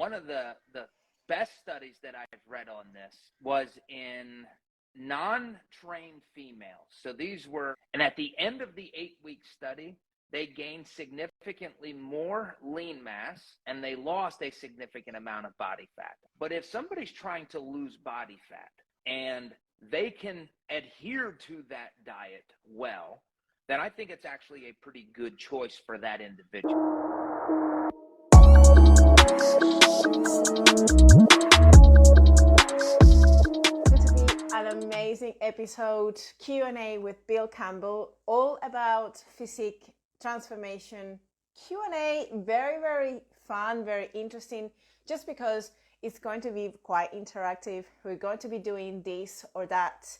one of the best studies that I've read on this was in non-trained females. So these were, and at the end of the 8-week study, they gained significantly more lean mass and they lost a significant amount of body fat. But if somebody's trying to lose body fat and they can adhere to that diet well, then I think it's actually a pretty good choice for that individual. An amazing episode, Q&A with Bill Campbell, all about physique transformation. Q&A, very, very fun, very interesting, just because it's going to be quite interactive. We're going to be doing this or that,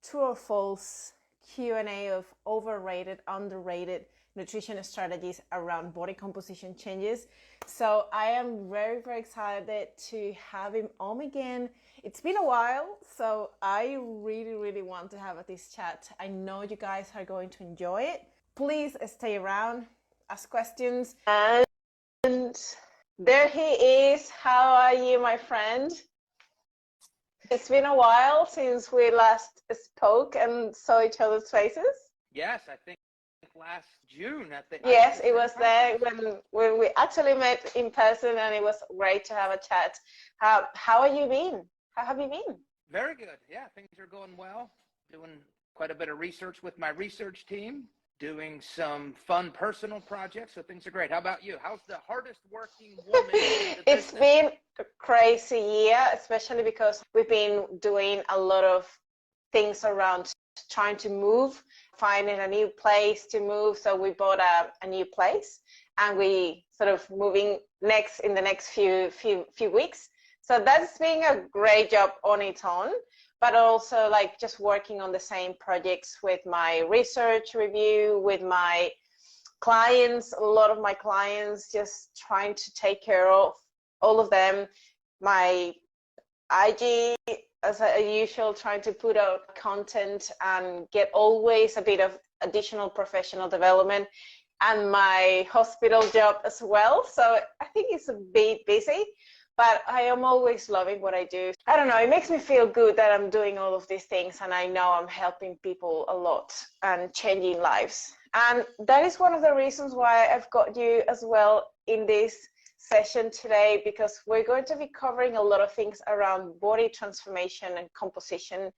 true or false Q&A of overrated, underrated nutrition strategies around body composition changes. So I am very, very excited to have him on again. It's been a while, so I really, really want to have this chat. I know you guys are going to enjoy it. Please stay around, ask questions. And there he is. How are you, my friend? It's been a while since we last spoke and saw each other's faces. Yes, I think last June at the yes, it was there when we actually met in person, and it was great to have a chat. How have you been? How have you been? Very good. Yeah, things are going well. Doing quite a bit of research with my research team, doing some fun personal projects, so things are great. How about you? How's the hardest working woman in the It's business? been a crazy year, especially because we've been doing a lot of things around trying to move, finding a new place to move. So we bought a new place, and we sort of moving in the next few weeks. So that's been a great job on its own, but also like just working on the same projects with my research review, with my clients, a lot of my clients, just trying to take care of all of them. My IG, as usual, trying to put out content and get always a bit of additional professional development, and my hospital job as well. So I think it's a bit busy, but I am always loving what I do. I don't know, it makes me feel good that I'm doing all of these things, and I know I'm helping people a lot and changing lives. And that is one of the reasons why I've got you as well in this session today, because we're going to be covering a lot of things around body transformation and composition,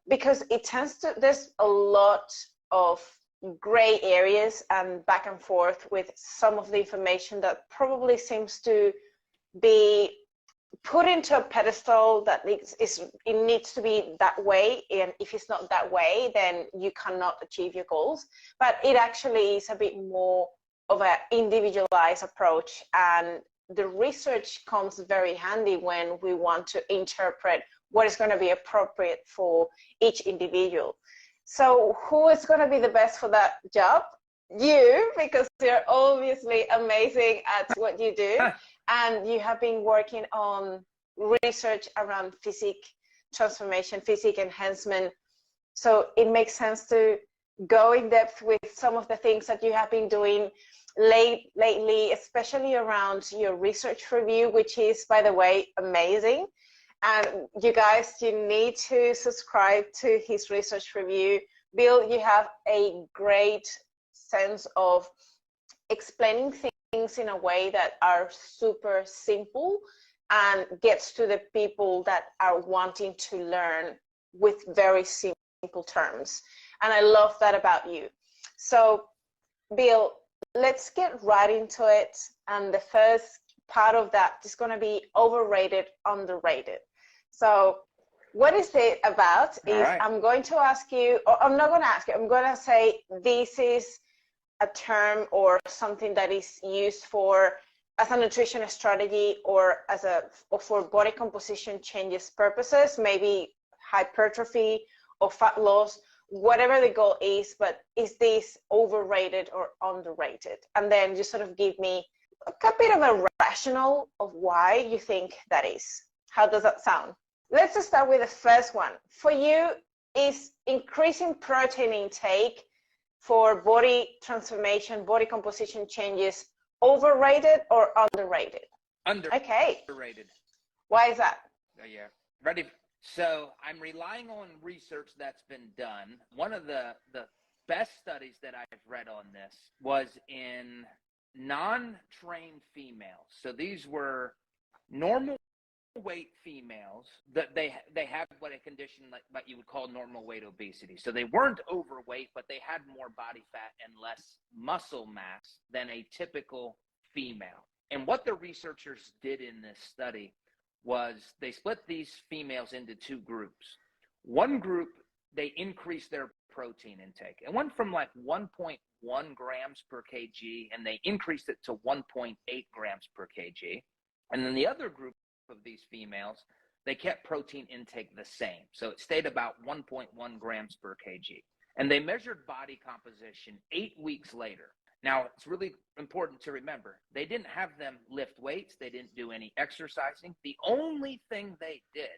because it tends to, there's a lot of gray areas and back and forth with some of the information that probably seems to be put into a pedestal that it needs to be that way, and if it's not that way, then you cannot achieve your goals. But it actually is a bit more of an individualized approach, and the research comes very handy when we want to interpret what is going to be appropriate for each individual. So who is going to be the best for that job? You, because you're obviously amazing at what you do, and you have been working on research around physique transformation, physique enhancement. So it makes sense to go in depth with some of the things that you have been doing lately, especially around your research review, which is, by the way, amazing. And you guys, you need to subscribe to his research review. Bill, you have a great sense of explaining things in a way that are super simple and gets to the people that are wanting to learn with very simple terms. And I love that about you. So, Bill, let's get right into it. And the first part of that is going to be overrated, underrated. So what is it about is right. I'm going to ask you, or I'm not going to ask you, I'm going to say this is a term or something that is used for as a nutrition strategy or as or for body composition changes purposes, maybe hypertrophy or fat loss, whatever the goal is, but is this overrated or underrated? And then just sort of give me a bit of a rationale of why you think that is. How does that sound? Let's just start with the first one. For you, is increasing protein intake for body transformation, body composition changes overrated or underrated? Okay. Underrated. Why is that? Yeah. Ready? So I'm relying on research that's been done. One of the best studies that I've read on this was in non-trained females. So these were normal weight females that they have what a condition like what you would call normal weight obesity. So they weren't overweight, but they had more body fat and less muscle mass than a typical female. And what the researchers did in this study was they split these females into two groups. One group, they increased their protein intake. It went from like 1.1 grams per kg, and they increased it to 1.8 grams per kg. And then the other group of these females, they kept protein intake the same. So it stayed about 1.1 grams per kg. And they measured body composition 8 weeks later. Now, it's really important to remember, they didn't have them lift weights. They didn't do any exercising. The only thing they did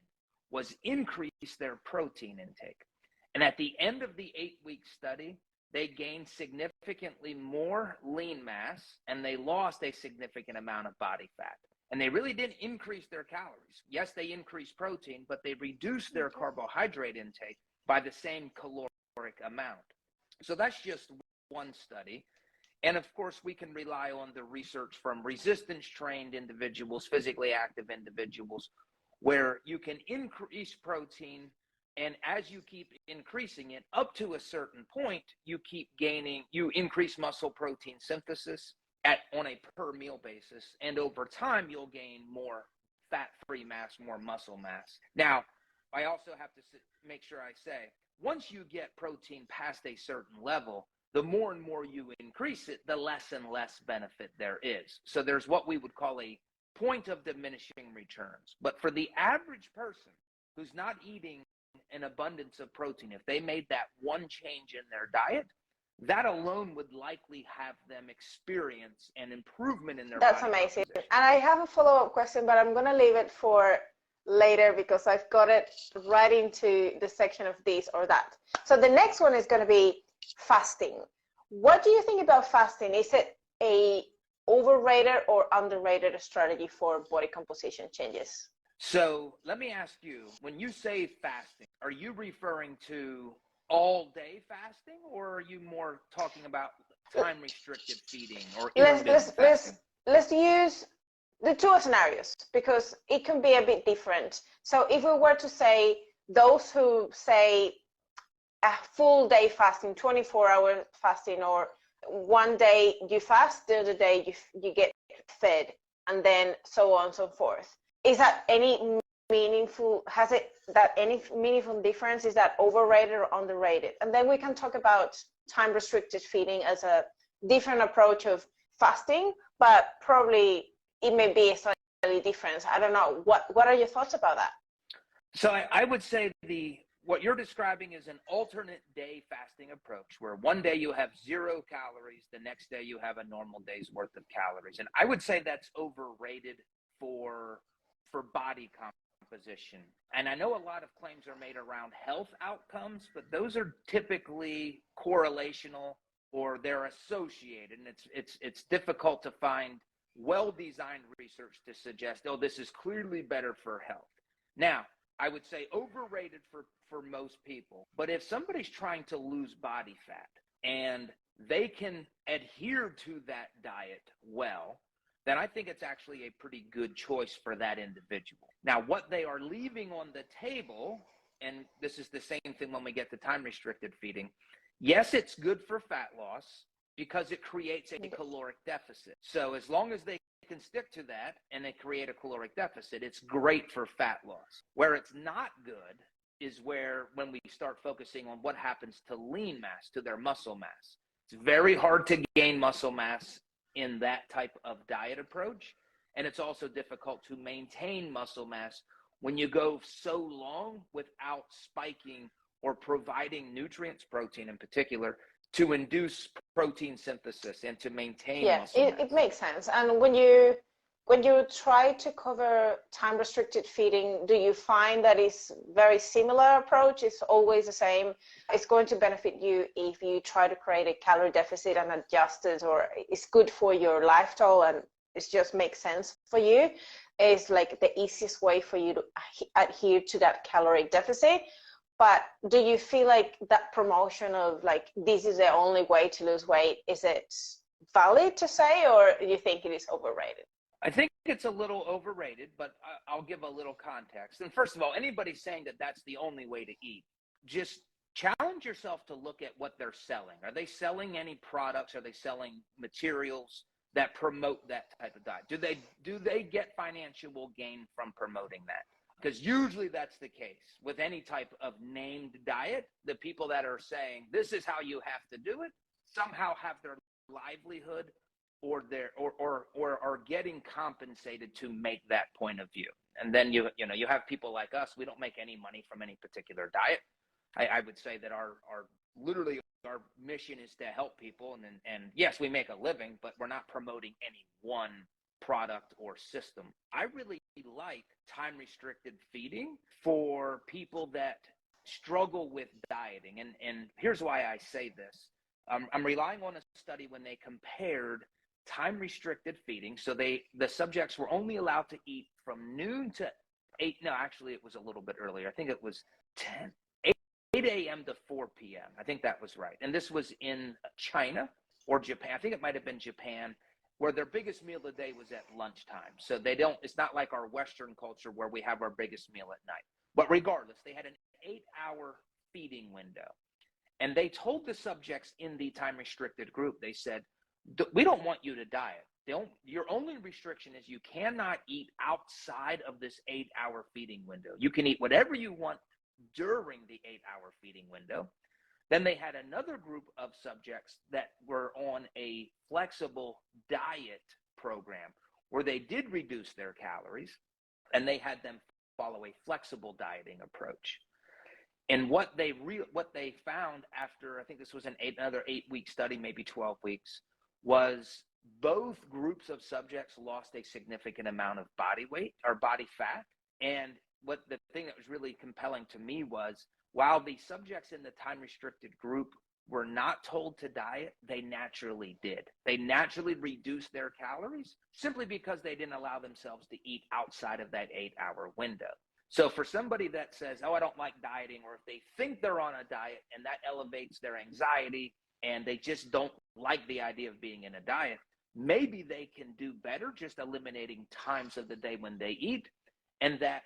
was increase their protein intake. And at the end of the 8-week study, they gained significantly more lean mass, and they lost a significant amount of body fat. And they really didn't increase their calories. Yes, they increased protein, but they reduced their carbohydrate intake by the same caloric amount. So that's just one study. And of course, we can rely on the research from resistance-trained individuals, physically active individuals, where you can increase protein, and as you keep increasing it up to a certain point, you increase muscle protein synthesis on a per meal basis, and over time, you'll gain more fat-free mass, more muscle mass. Now, I also have to make sure I say, once you get protein past a certain level, the more and more you increase it, the less and less benefit there is. So there's what we would call a point of diminishing returns. But for the average person who's not eating an abundance of protein, if they made that one change in their diet, that alone would likely have them experience an improvement in their body composition. That's amazing. And I have a follow-up question, but I'm going to leave it for later because I've got it right into the section of this or that. So the next one is going to be fasting. What do you think about fasting? Is it a overrated or underrated strategy for body composition changes? So let me ask you, when you say fasting, are you referring to all day fasting, or are you more talking about time restricted feeding or let's use the two scenarios because it can be a bit different. So if we were to say those who say a full day fasting, 24-hour fasting, or one day you fast, the other day you get fed, and then so on and so forth. Is that any meaningful, has it that any meaningful difference? Is that overrated or underrated? And then we can talk about time restricted feeding as a different approach of fasting, but probably it may be a slightly different. I don't know. What are your thoughts about that? So I would say what you're describing is an alternate day fasting approach where one day you have 0 calories, the next day you have a normal day's worth of calories. And I would say that's overrated for body composition. And I know a lot of claims are made around health outcomes, but those are typically correlational or they're associated. And it's difficult to find well-designed research to suggest, oh, this is clearly better for health. Now, I would say overrated for most people, but if somebody's trying to lose body fat and they can adhere to that diet well, then I think it's actually a pretty good choice for that individual. Now, what they are leaving on the table, and this is the same thing when we get to time-restricted feeding, yes, it's good for fat loss because it creates a caloric deficit. So as long as they can stick to that and they create a caloric deficit, it's great for fat loss. Where it's not good is when we start focusing on what happens to lean mass, to their muscle mass. It's very hard to gain muscle mass in that type of diet approach. And it's also difficult to maintain muscle mass when you go so long without spiking or providing nutrients, protein in particular, to induce protein synthesis and to maintain muscle mass. It makes sense. And when you try to cover time restricted feeding, do you find that it's very similar approach? It's always the same. It's going to benefit you if you try to create a calorie deficit and adjust it, or it's good for your lifestyle and it just makes sense for you, is like the easiest way for you to adhere to that caloric deficit. But do you feel like that promotion of like, this is the only way to lose weight, is it valid to say, or do you think it is overrated? I think it's a little overrated, but I'll give a little context. And first of all, anybody saying that that's the only way to eat, just challenge yourself to look at what they're selling. Are they selling any products? Are they selling materials that promote that type of diet? Do they get financial gain from promoting that? Because usually that's the case with any type of named diet. The people that are saying this is how you have to do it somehow have their livelihood or are getting compensated to make that point of view. And then you have people like us. We don't make any money from any particular diet. I would say that our mission is to help people, and yes, we make a living, but we're not promoting any one product or system. I really like time-restricted feeding for people that struggle with dieting. And here's why I say this. I'm relying on a study when they compared time-restricted feeding. So the subjects were only allowed to eat from noon to 8. No, actually, it was a little bit earlier. I think it was 8 a.m. to 4 p.m. I think that was right. And this was in China or Japan. I think it might have been Japan, where their biggest meal of the day was at lunchtime. So it's not like our Western culture where we have our biggest meal at night. But regardless, they had an 8-hour feeding window. And they told the subjects in the time-restricted group, they said, we don't want you to diet. Your only restriction is you cannot eat outside of this 8-hour feeding window. You can eat whatever you want during the 8-hour feeding window. Then they had another group of subjects that were on a flexible diet program where they did reduce their calories, and they had them follow a flexible dieting approach. And what they found after, I think this was another 8-week study, maybe 12 weeks, was both groups of subjects lost a significant amount of body weight or body fat. And the thing that was really compelling to me was, while the subjects in the time-restricted group were not told to diet, they naturally did. They naturally reduced their calories simply because they didn't allow themselves to eat outside of that 8-hour window. So for somebody that says, oh, I don't like dieting, or if they think they're on a diet and that elevates their anxiety and they just don't like the idea of being in a diet, maybe they can do better just eliminating times of the day when they eat, and that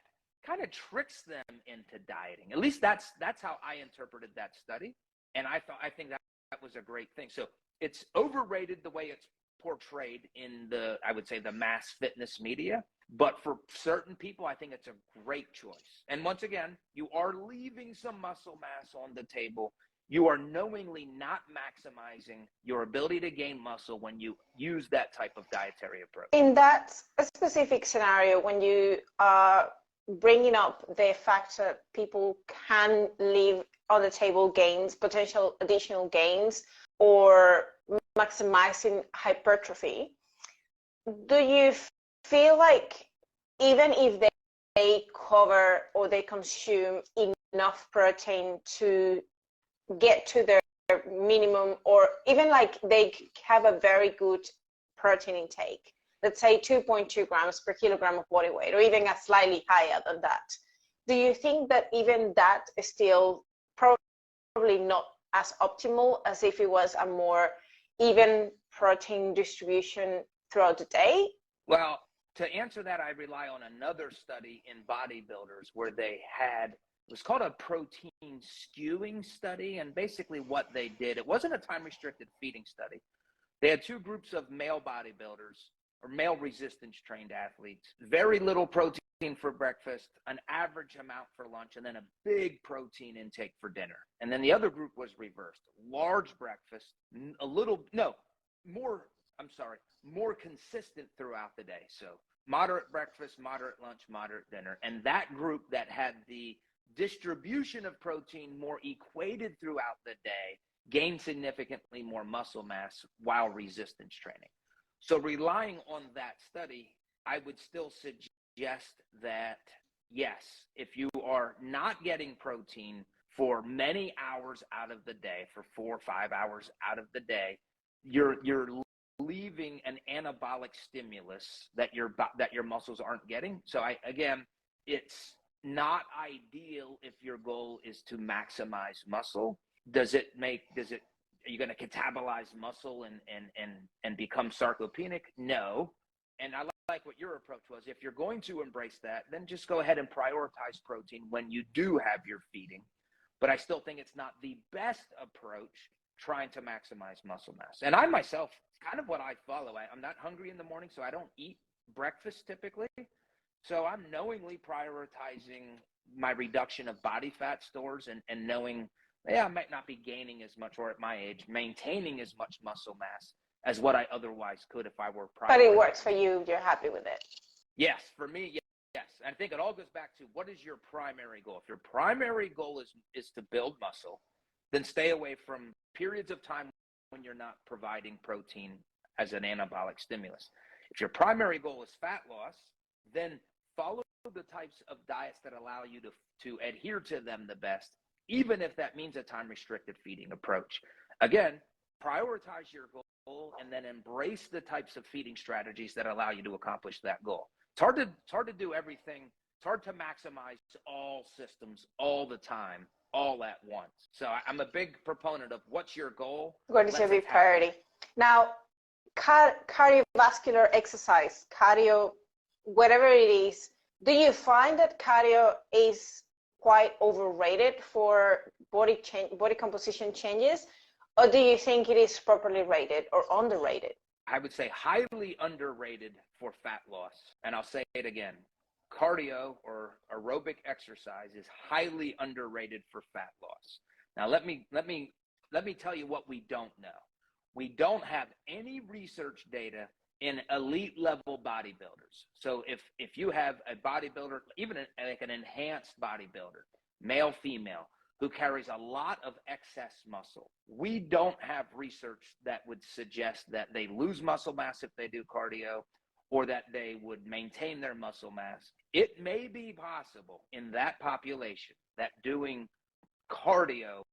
kind of tricks them into dieting. At least that's how I interpreted that study, and I think that was a great thing. So it's overrated the way it's portrayed in I would say the mass fitness media, but for certain people, I think it's a great choice. And once again, you are leaving some muscle mass on the table. You are knowingly not maximizing your ability to gain muscle when you use that type of dietary approach. In that specific scenario, when you are bringing up the fact that people can leave on the table gains, potential additional gains, or maximizing hypertrophy, do you feel like even if they cover or they consume enough protein to get to their minimum, or even like they have a very good protein intake, let's say 2.2 grams per kilogram of body weight, or even a slightly higher than that, do you think that even that is still probably not as optimal as if it was a more even protein distribution throughout the day? Well, to answer that, I rely on another study in bodybuilders where they had, it was called a protein skewing study. And basically what they did, it wasn't a time-restricted feeding study. They had two groups of male bodybuilders or male resistance trained athletes, very little protein for breakfast, an average amount for lunch, and then a big protein intake for dinner. And then the other group was reversed. Large breakfast, more consistent throughout the day. So moderate breakfast, moderate lunch, moderate dinner. And that group that had the distribution of protein more equated throughout the day gained significantly more muscle mass while resistance training. So relying on that study, I would still suggest that, yes, if you are not getting protein for many hours out of the day, for 4 or 5 hours out of the day, you're relieving an anabolic stimulus that your muscles aren't getting. So again, it's not ideal if your goal is to maximize muscle. Are you going to catabolize muscle and become sarcopenic? No. And I like what your approach was. If you're going to embrace that, then just go ahead and prioritize protein when you do have your feeding. But I still think it's not the best approach trying to maximize muscle mass. And I myself, kind of what I follow. I'm not hungry in the morning, so I don't eat breakfast typically. So I'm knowingly prioritizing my reduction of body fat stores and knowing, I might not be gaining as much, or at my age, maintaining as much muscle mass as what I otherwise could if I were prioritizing. But it works for you. You're happy with it. Yes, for me, yes. I think it all goes back to, what is your primary goal? If your primary goal is to build muscle, then stay away from periods of time when you're not providing protein as an anabolic stimulus. If your primary goal is fat loss, then follow the types of diets that allow you to adhere to them the best, even if that means a time-restricted feeding approach. Again, prioritize your goal and then embrace the types of feeding strategies that allow you to accomplish that goal. It's hard to do everything. It's hard to maximize all systems all the time, all at once. So I'm a big proponent of, what's your goal? What is your big priority? Now, cardiovascular exercise, cardio, whatever it is, do you find that cardio is quite overrated for body composition changes, or do you think it is properly rated or underrated? I would say highly underrated for fat loss. And I'll say it again. Cardio or aerobic exercise is highly underrated for fat loss. Now, let me tell you what we don't know. We don't have any research data in elite level bodybuilders. So if you have a bodybuilder, even like an enhanced bodybuilder, male, female, who carries a lot of excess muscle, we don't have research that would suggest that they lose muscle mass if they do cardio, or that they would maintain their muscle mass. It may be possible in that population that doing cardio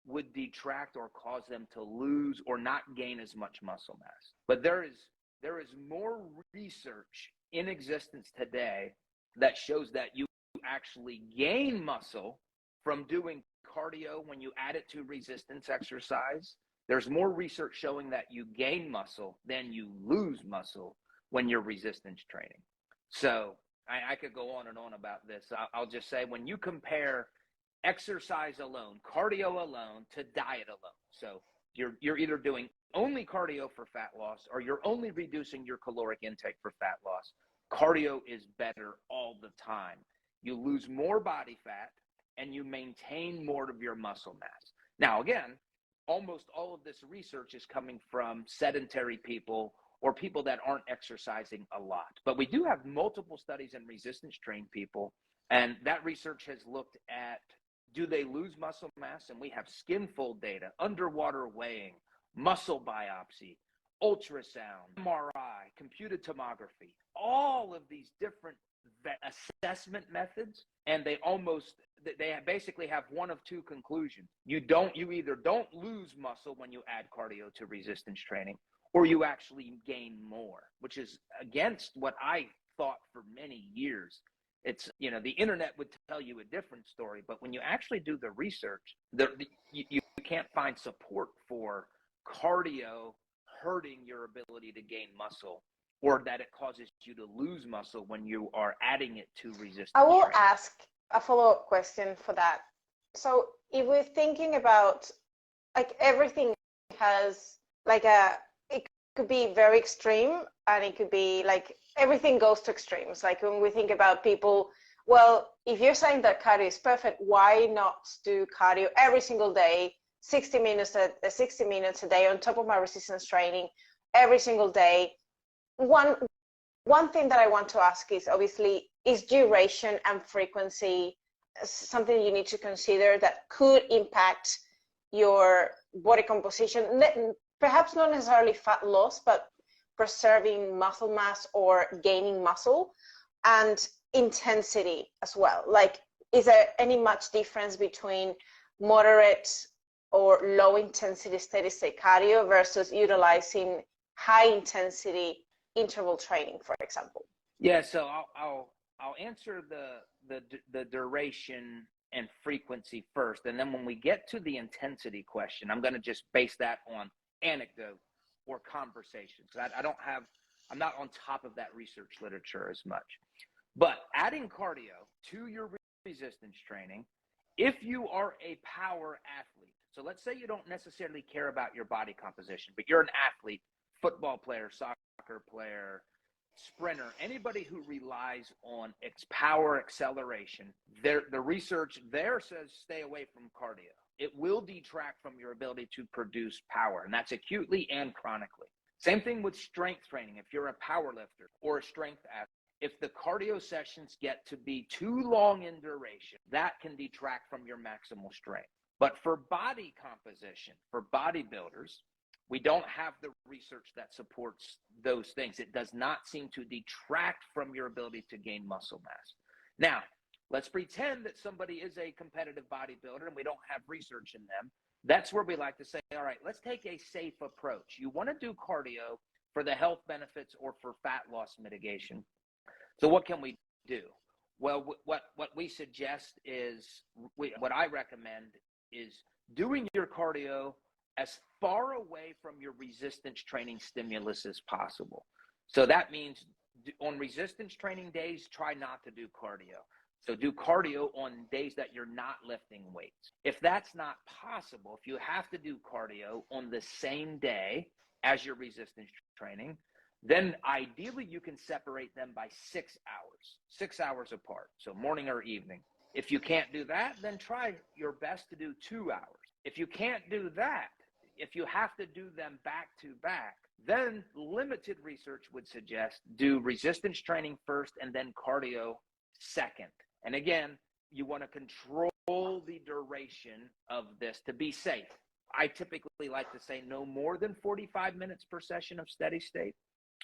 would detract or cause them to lose or not gain as much muscle mass. But there is more research in existence today that shows that you actually gain muscle from doing cardio when you add it to resistance exercise. There's more research showing that you gain muscle than you lose muscle when you're resistance training. So I could go on and on about this. I'll just say, when you compare exercise alone, cardio alone, to diet alone, so you're either doing only cardio for fat loss, or you're only reducing your caloric intake for fat loss, cardio is better all the time. You lose more body fat and you maintain more of your muscle mass. Now, again, almost all of this research is coming from sedentary people or people that aren't exercising a lot. But we do have multiple studies in resistance trained people, and that research has looked at, do they lose muscle mass? And we have skin fold data, underwater weighing, muscle biopsy, ultrasound, MRI, computed tomography, all of these different assessment methods, and they basically have one of two conclusions. You either don't lose muscle when you add cardio to resistance training, or you actually gain more, which is against what I thought for many years. It's, the internet would tell you a different story, but when you actually do the research, you can't find support for cardio hurting your ability to gain muscle, or that it causes you to lose muscle when you are adding it to resistance I will training. ask a follow-up question for that. So if we're thinking about, like, everything has like it could be very extreme, and it could be like, everything goes to extremes. Like when we think about people, well, if you're saying that cardio is perfect, why not do cardio every single day, 60 minutes a day on top of my resistance training every single day? One thing that I want to ask is, obviously, is duration and frequency something you need to consider that could impact your body composition? Perhaps not necessarily fat loss, but preserving muscle mass or gaining muscle, and intensity as well. Like, is there any much difference between moderate or low intensity steady state cardio versus utilizing high intensity interval training, for example? Yeah, so I'll answer the duration and frequency first, and then when we get to the intensity question, I'm going to just base that on anecdote or conversations. I'm not on top of that research literature as much. But adding cardio to your resistance training, if you are a power athlete, so let's say you don't necessarily care about your body composition, but you're an athlete, football player, soccer player, sprinter, anybody who relies on its power acceleration, the research there says stay away from cardio. It will detract from your ability to produce power, and that's acutely and chronically. Same thing with strength training. If you're a power lifter or a strength athlete, if the cardio sessions get to be too long in duration, that can detract from your maximal strength. But for body composition, for bodybuilders, we don't have the research that supports those things. It does not seem to detract from your ability to gain muscle mass. Now, let's pretend that somebody is a competitive bodybuilder and we don't have research in them. That's where we like to say, all right, let's take a safe approach. You want to do cardio for the health benefits or for fat loss mitigation. So what can we do? Well, what we suggest is, what I recommend is doing your cardio as far away from your resistance training stimulus as possible. So that means on resistance training days, try not to do cardio. So do cardio on days that you're not lifting weights. If that's not possible, if you have to do cardio on the same day as your resistance training, then ideally you can separate them by 6 hours apart. So morning or evening. If you can't do that, then try your best to do 2 hours. If you can't do that, if you have to do them back to back, then limited research would suggest do resistance training first and then cardio second. And again, you want to control the duration of this to be safe. I typically like to say no more than 45 minutes per session of steady state.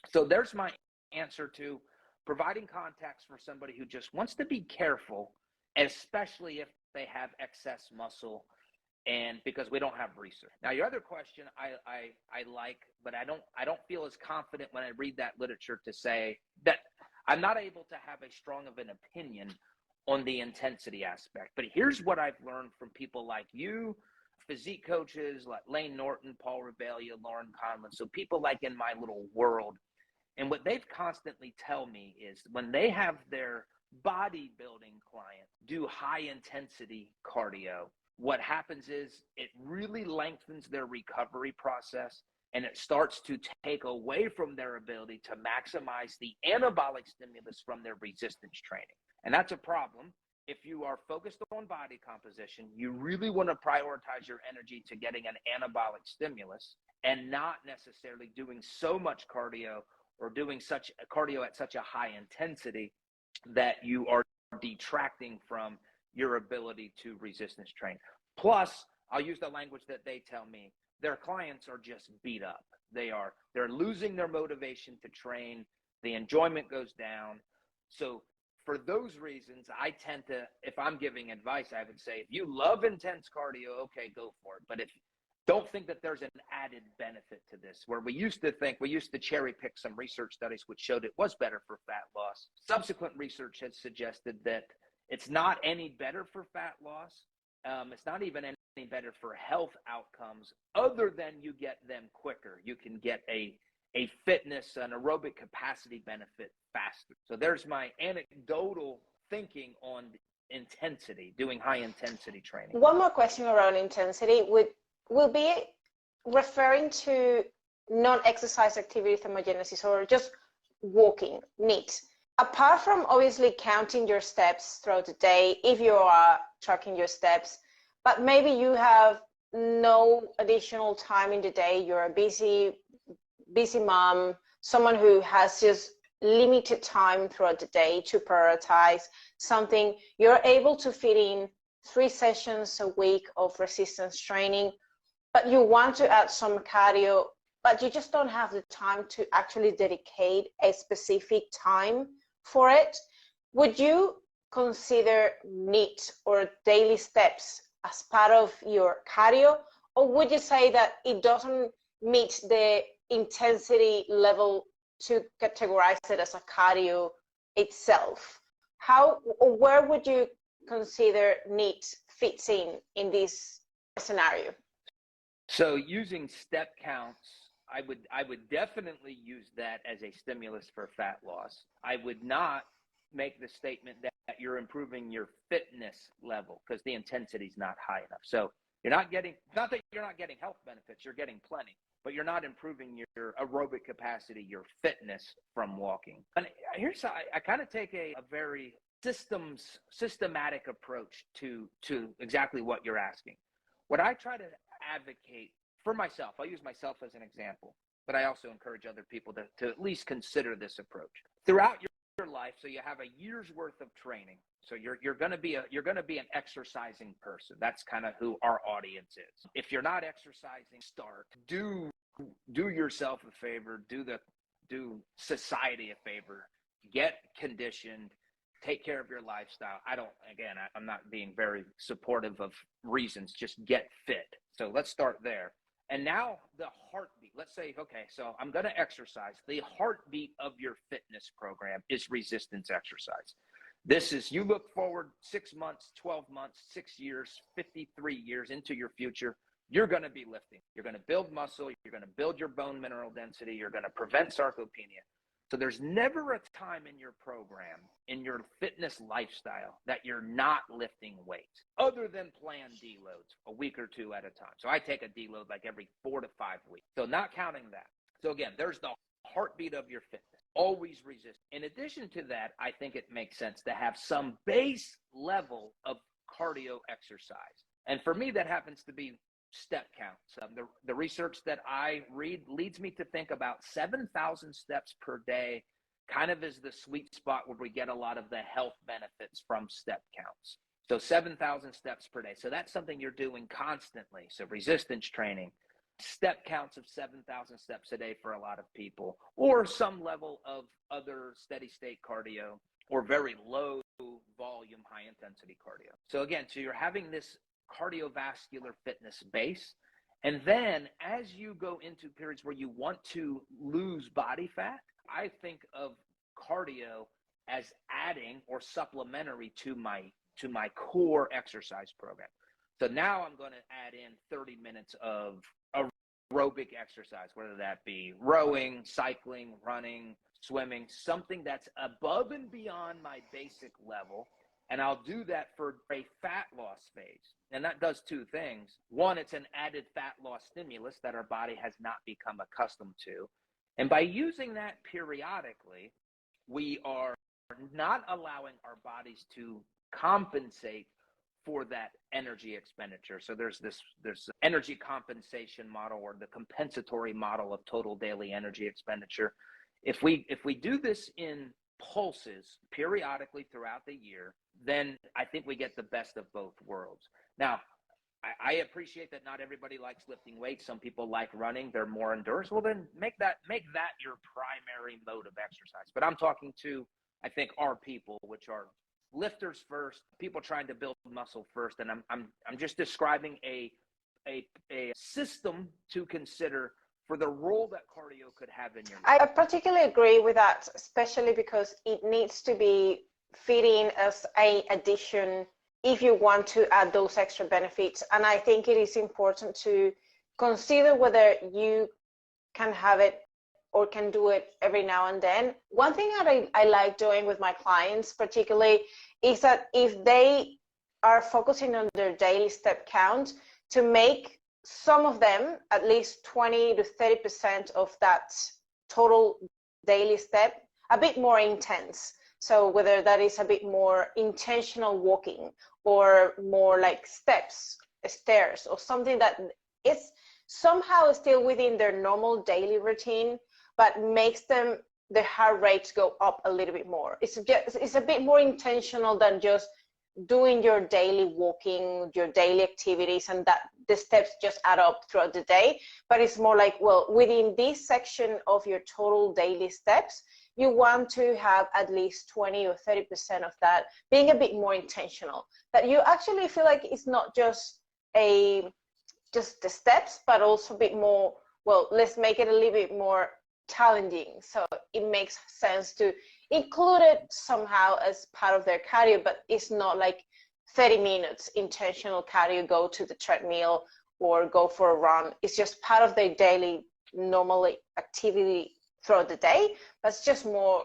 So there's my answer to providing context for somebody who just wants to be careful, especially if they have excess muscle, and because we don't have research. Now, your other question I like, but I don't feel as confident when I read that literature to say that I'm not able to have a strong of an opinion on the intensity aspect. But here's what I've learned from people like you, physique coaches like Layne Norton, Paul Revelia, Lauren Conlon, so people like in my little world. And what they've constantly tell me is when they have their bodybuilding clients do high intensity cardio, what happens is it really lengthens their recovery process, and it starts to take away from their ability to maximize the anabolic stimulus from their resistance training. And that's a problem. If you are focused on body composition, you really want to prioritize your energy to getting an anabolic stimulus and not necessarily doing so much cardio or doing such cardio at such a high intensity that you are detracting from your ability to resistance train. Plus, I'll use the language that they tell me, their clients are just beat up. They're losing their motivation to train. The enjoyment goes down. So for those reasons, I tend to, if I'm giving advice, I would say, if you love intense cardio, okay, go for it. But don't think that there's an added benefit to this, where we used to cherry pick some research studies which showed it was better for fat loss. Subsequent research has suggested that it's not any better for fat loss. It's not even any better for health outcomes other than you get them quicker. You can get a fitness, an aerobic capacity benefit faster. So there's my anecdotal thinking on intensity, doing high intensity training. One more question around intensity will be referring to non-exercise activity thermogenesis, or just walking, NEAT. Apart from obviously counting your steps throughout the day, if you are tracking your steps, but maybe you have no additional time in the day, you're a busy mom, someone who has just limited time throughout the day to prioritize something, you're able to fit in 3 sessions a week of resistance training, but you want to add some cardio, but you just don't have the time to actually dedicate a specific time for it. Would you consider NEAT or daily steps as part of your cardio, or would you say that it doesn't meet the intensity level to categorize it as a cardio itself. How or where would you consider NEAT fits in this scenario? So using step counts, I would definitely use that as a stimulus for fat loss. I would not make the statement that you're improving your fitness level because the intensity is not high enough. So you're not getting, not that you're not getting health benefits, you're getting plenty, but you're not improving your aerobic capacity, your fitness from walking. And here's how I kind of take a very systematic approach to exactly what you're asking. What I try to advocate for myself, I'll use myself as an example, but I also encourage other people to at least consider this approach throughout your life. So you have a year's worth of training. So you're going to be an exercising person. That's kind of who our audience is. If you're not exercising, start. Do yourself a favor. Do society a favor. Get conditioned. Take care of your lifestyle. I'm not being very supportive of reasons. Just get fit. So let's start there. And now the heartbeat. Let's say, okay, so I'm going to exercise. The heartbeat of your fitness program is resistance exercise. This is, you look forward 6 months, 12 months, 6 years, 53 years into your future, you're going to be lifting. You're going to build muscle. You're going to build your bone mineral density. You're going to prevent sarcopenia. So there's never a time in your program, in your fitness lifestyle, that you're not lifting weights other than planned deloads a week or two at a time. So I take a deload like every 4 to 5 weeks. So not counting that. So again, there's the heartbeat of your fitness. Always resist. In addition to that, I think it makes sense to have some base level of cardio exercise. And for me, that happens to be step counts. The research that I read leads me to think about 7,000 steps per day kind of is the sweet spot where we get a lot of the health benefits from step counts. So 7,000 steps per day. So that's something you're doing constantly. So resistance training, step counts of 7,000 steps a day for a lot of people, or some level of other steady state cardio or very low volume, high intensity cardio. So again, so you're having this cardiovascular fitness base. And then as you go into periods where you want to lose body fat, I think of cardio as adding or supplementary to my core exercise program. So now I'm going to add in 30 minutes of aerobic exercise, whether that be rowing, cycling, running, swimming, something that's above and beyond my basic level. And I'll do that for a fat loss phase. And that does two things. One, it's an added fat loss stimulus that our body has not become accustomed to. And by using that periodically, we are not allowing our bodies to compensate for that energy expenditure. So there's energy compensation model, or the compensatory model of total daily energy expenditure. If we do this in pulses periodically throughout the year, then I think we get the best of both worlds. Now, I appreciate that not everybody likes lifting weights. Some people like running. They're more endurance. Well, then make that your primary mode of exercise. But I'm talking to, I think, our people, which are lifters first, people trying to build muscle first. And I'm just describing a system to consider for the role that cardio could have in your life. I particularly agree with that, especially because it needs to be fitting as an addition if you want to add those extra benefits. And I think it is important to consider whether you can have it or can do it every now and then. One thing that I like doing with my clients particularly is that if they are focusing on their daily step count, to make some of them at least 20 to 30% of that total daily step a bit more intense. So whether that is a bit more intentional walking or more like steps, stairs, or something that is somehow still within their normal daily routine, but makes them the heart rates go up a little bit more. It's a bit more intentional than just doing your daily walking, your daily activities, and that the steps just add up throughout the day. But it's more like, well, within this section of your total daily steps, you want to have at least 20 or 30% of that being a bit more intentional, that you actually feel like it's not just the steps, but also a bit more well, let's make it a little bit more challenging. So it makes sense to include it somehow as part of their cardio, but it's not like 30 minutes intentional cardio, go to the treadmill or go for a run. It's just part of their daily normal activity throughout the day, but it's just more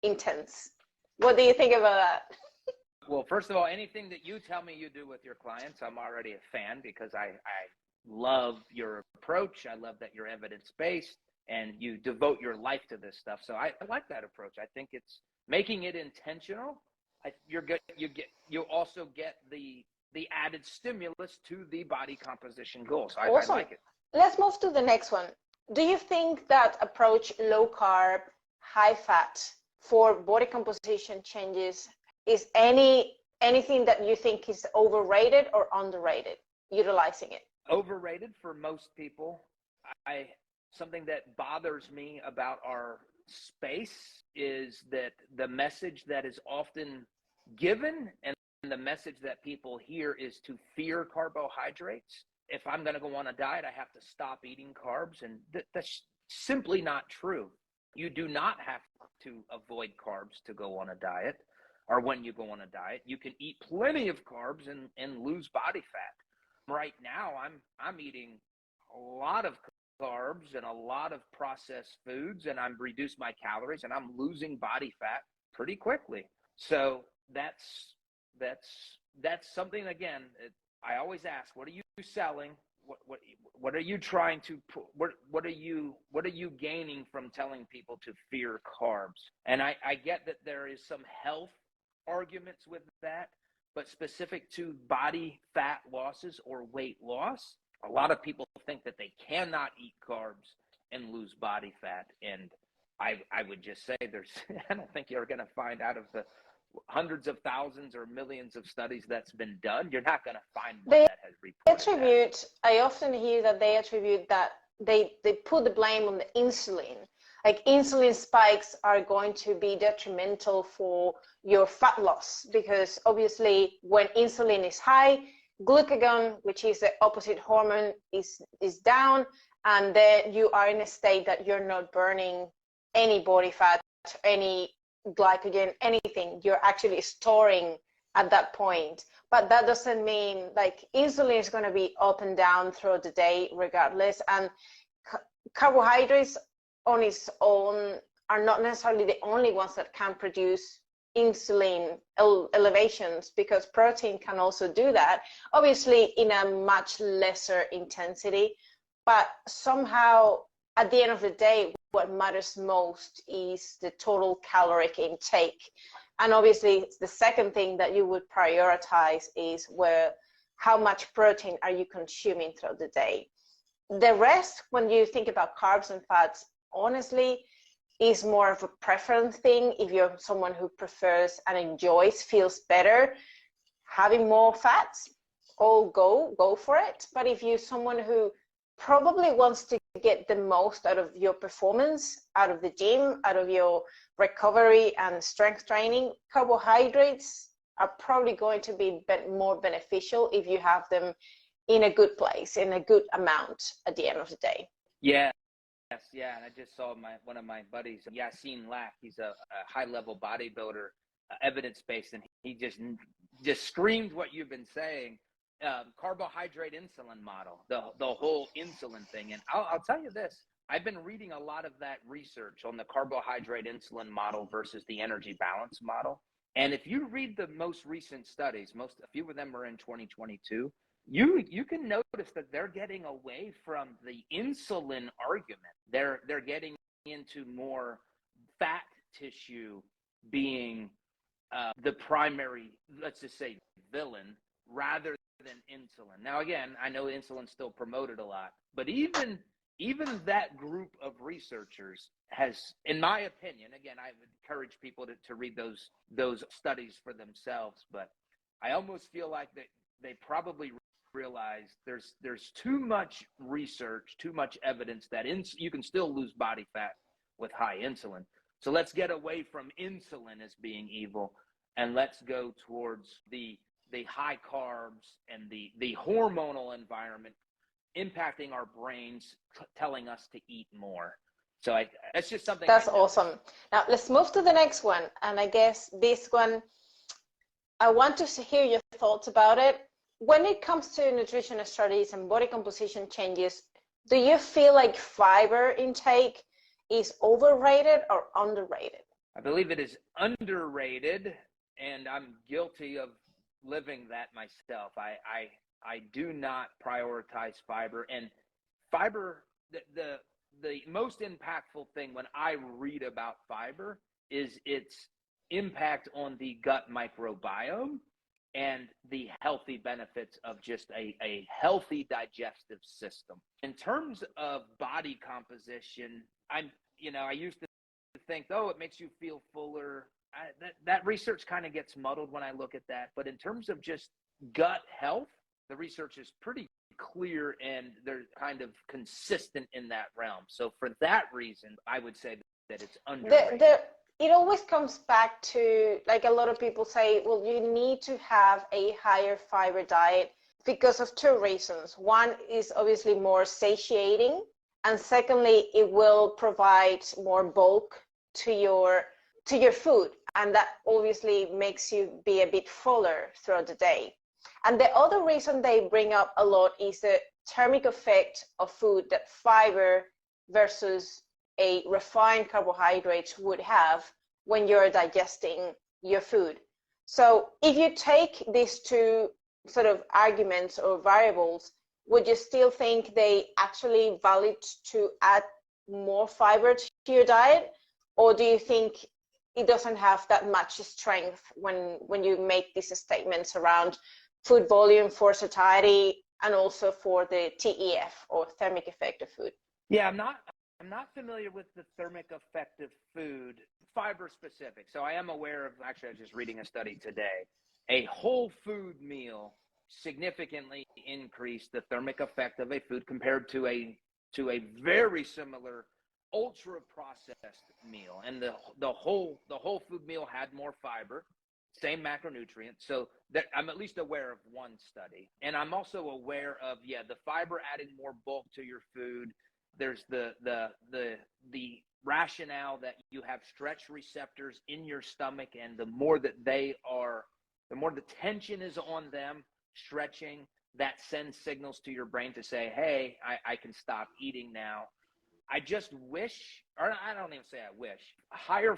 intense. What do you think about that? Well, first of all, anything that you tell me you do with your clients, I'm already a fan, because I love your approach. I love that you're evidence-based and you devote your life to this stuff. So I like that approach. I think it's making it intentional. You also get the added stimulus to the body composition goal. So Awesome. I like it. Let's move to the next one. Do you think that approach, low carb, high fat, for body composition changes, is anything that you think is overrated or underrated utilizing it? Overrated for most people. Something that bothers me about our space is that the message that is often given and the message that people hear is to fear carbohydrates. If I'm going to go on a diet, I have to stop eating carbs, and that's simply not true. You do not have to avoid carbs to go on a diet, or when you go on a diet. You can eat plenty of carbs and lose body fat. Right now, I'm eating a lot of carbs and a lot of processed foods, and I'm reduced my calories, and I'm losing body fat pretty quickly. So that's something, again, I always ask, what are you selling? What are you trying to put? What are you gaining from telling people to fear carbs? And I get that there is some health arguments with that, but specific to body fat losses or weight loss, a lot of people think that they cannot eat carbs and lose body fat. And I would just say I don't think you're going to find, out of the hundreds of thousands or millions of studies that's been done, you're not going to find one that has reported that. I often hear that they attribute that they put the blame on the insulin. Like, insulin spikes are going to be detrimental for your fat loss, because obviously when insulin is high, glucagon, which is the opposite hormone, is down, and then you are in a state that you're not burning any body fat, any glycogen, anything. You're actually storing at that point. But that doesn't mean, like, insulin is going to be up and down throughout the day regardless, and carbohydrates on its own are not necessarily the only ones that can produce insulin elevations, because protein can also do that, obviously in a much lesser intensity. But somehow, at the end of the day, what matters most is the total caloric intake. And obviously the second thing that you would prioritize is how much protein are you consuming throughout the day. The rest, when you think about carbs and fats, honestly, is more of a preference thing. If you're someone who prefers and enjoys, feels better having more fats, go for it. But if you're someone who probably wants to get the most out of your performance, out of the gym, out of your recovery and strength training, carbohydrates are probably going to be more beneficial if you have them in a good place, in a good amount at the end of the day. Yeah. Yes, yeah, and I just saw one of my buddies, Yassine Lack. He's a high-level bodybuilder, evidence-based, and he just screamed what you've been saying. Carbohydrate insulin model, the whole insulin thing. And I'll tell you this, I've been reading a lot of that research on the carbohydrate insulin model versus the energy balance model. And if you read the most recent studies, a few of them are in 2022, you can notice that they're getting away from the insulin argument. They're getting into more fat tissue being the primary, let's just say, villain, rather than insulin. Now, again, I know insulin's still promoted a lot, but even that group of researchers has, in my opinion, again, I would encourage people to read those studies for themselves, but I almost feel like they probably realize there's too much research, too much evidence that you can still lose body fat with high insulin. So let's get away from insulin as being evil, and let's go towards the high carbs and the hormonal environment impacting our brains, telling us to eat more. So that's just something. That's awesome. Now let's move to the next one. And I guess this one, I want to hear your thoughts about it. When it comes to nutrition strategies and body composition changes, do you feel like fiber intake is overrated or underrated? I believe it is underrated, and I'm guilty of living that myself. I do not prioritize fiber, and fiber, the most impactful thing when I read about fiber is its impact on the gut microbiome and the healthy benefits of just a healthy digestive system. In terms of body composition, I used to think, oh, it makes you feel fuller. That research kind of gets muddled when I look at that. But in terms of just gut health, the research is pretty clear and they're kind of consistent in that realm. So for that reason, I would say that it's underrated. It always comes back to, like, a lot of people say, well, you need to have a higher fiber diet because of two reasons. One is obviously more satiating, and secondly, it will provide more bulk to your food, and that obviously makes you be a bit fuller throughout the day. And the other reason they bring up a lot is the thermic effect of food that fiber versus a refined carbohydrate would have when you're digesting your food. So if you take these two sort of arguments or variables, would you still think they actually valid to add more fiber to your diet? Or do you think it doesn't have that much strength when you make these statements around food volume for satiety and also for the TEF or thermic effect of food? Yeah, I'm not familiar with the thermic effect of food, fiber specific. So I am aware of, actually I was just reading a study today, a whole food meal significantly increased the thermic effect of a food compared to a very similar ultra processed meal. And the whole food meal had more fiber, same macronutrients. So that I'm at least aware of one study. And I'm also aware of, the fiber adding more bulk to your food. There's the rationale that you have stretch receptors in your stomach, and the more the tension is on them stretching, that sends signals to your brain to say, hey, I can stop eating now. I just wish, or I don't even say I wish, higher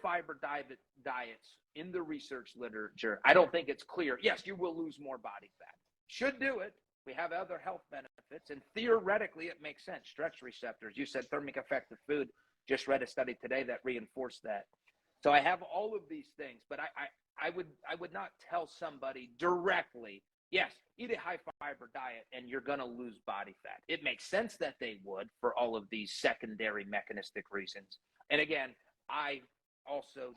fiber diets in the research literature. I don't think it's clear. Yes, you will lose more body fat. Should do it. We have other health benefits, and theoretically it makes sense. Stretch receptors. You said thermic effect of food. Just read a study today that reinforced that. So I have all of these things, but I would not tell somebody directly, yes, eat a high fiber diet and you're going to lose body fat. It makes sense that they would for all of these secondary mechanistic reasons. And again, I also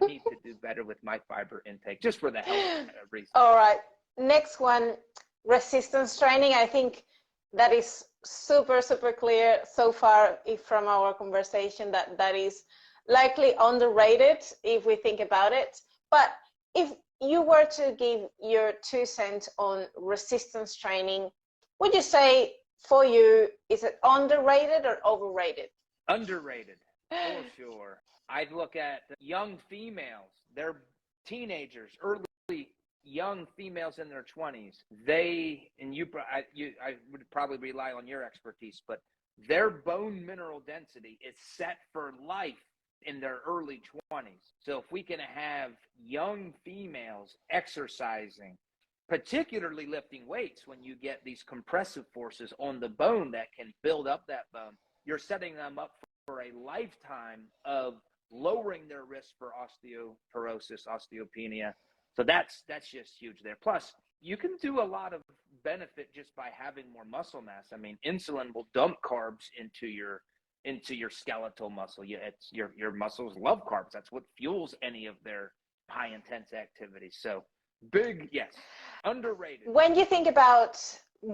need to do better with my fiber intake just for the health reasons. All right. Next one, resistance training. I think that is super, super clear so far from our conversation that is likely underrated if we think about it. But if you were to give your 2 cents on resistance training, would you say for you, is it underrated or overrated? Underrated, for sure. I'd look at young females. They're teenagers, early young females in their 20s. I would probably rely on your expertise, but their bone mineral density is set for life in their early 20s. So if we can have young females exercising, particularly lifting weights, when you get these compressive forces on the bone that can build up that bone, you're setting them up for a lifetime of lowering their risk for osteoporosis, osteopenia. So that's just huge there. Plus, you can do a lot of benefit just by having more muscle mass. I mean, insulin will dump carbs into your skeletal muscle. Your muscles love carbs. That's what fuels any of their high intense activities. So big, yes, underrated. When you think about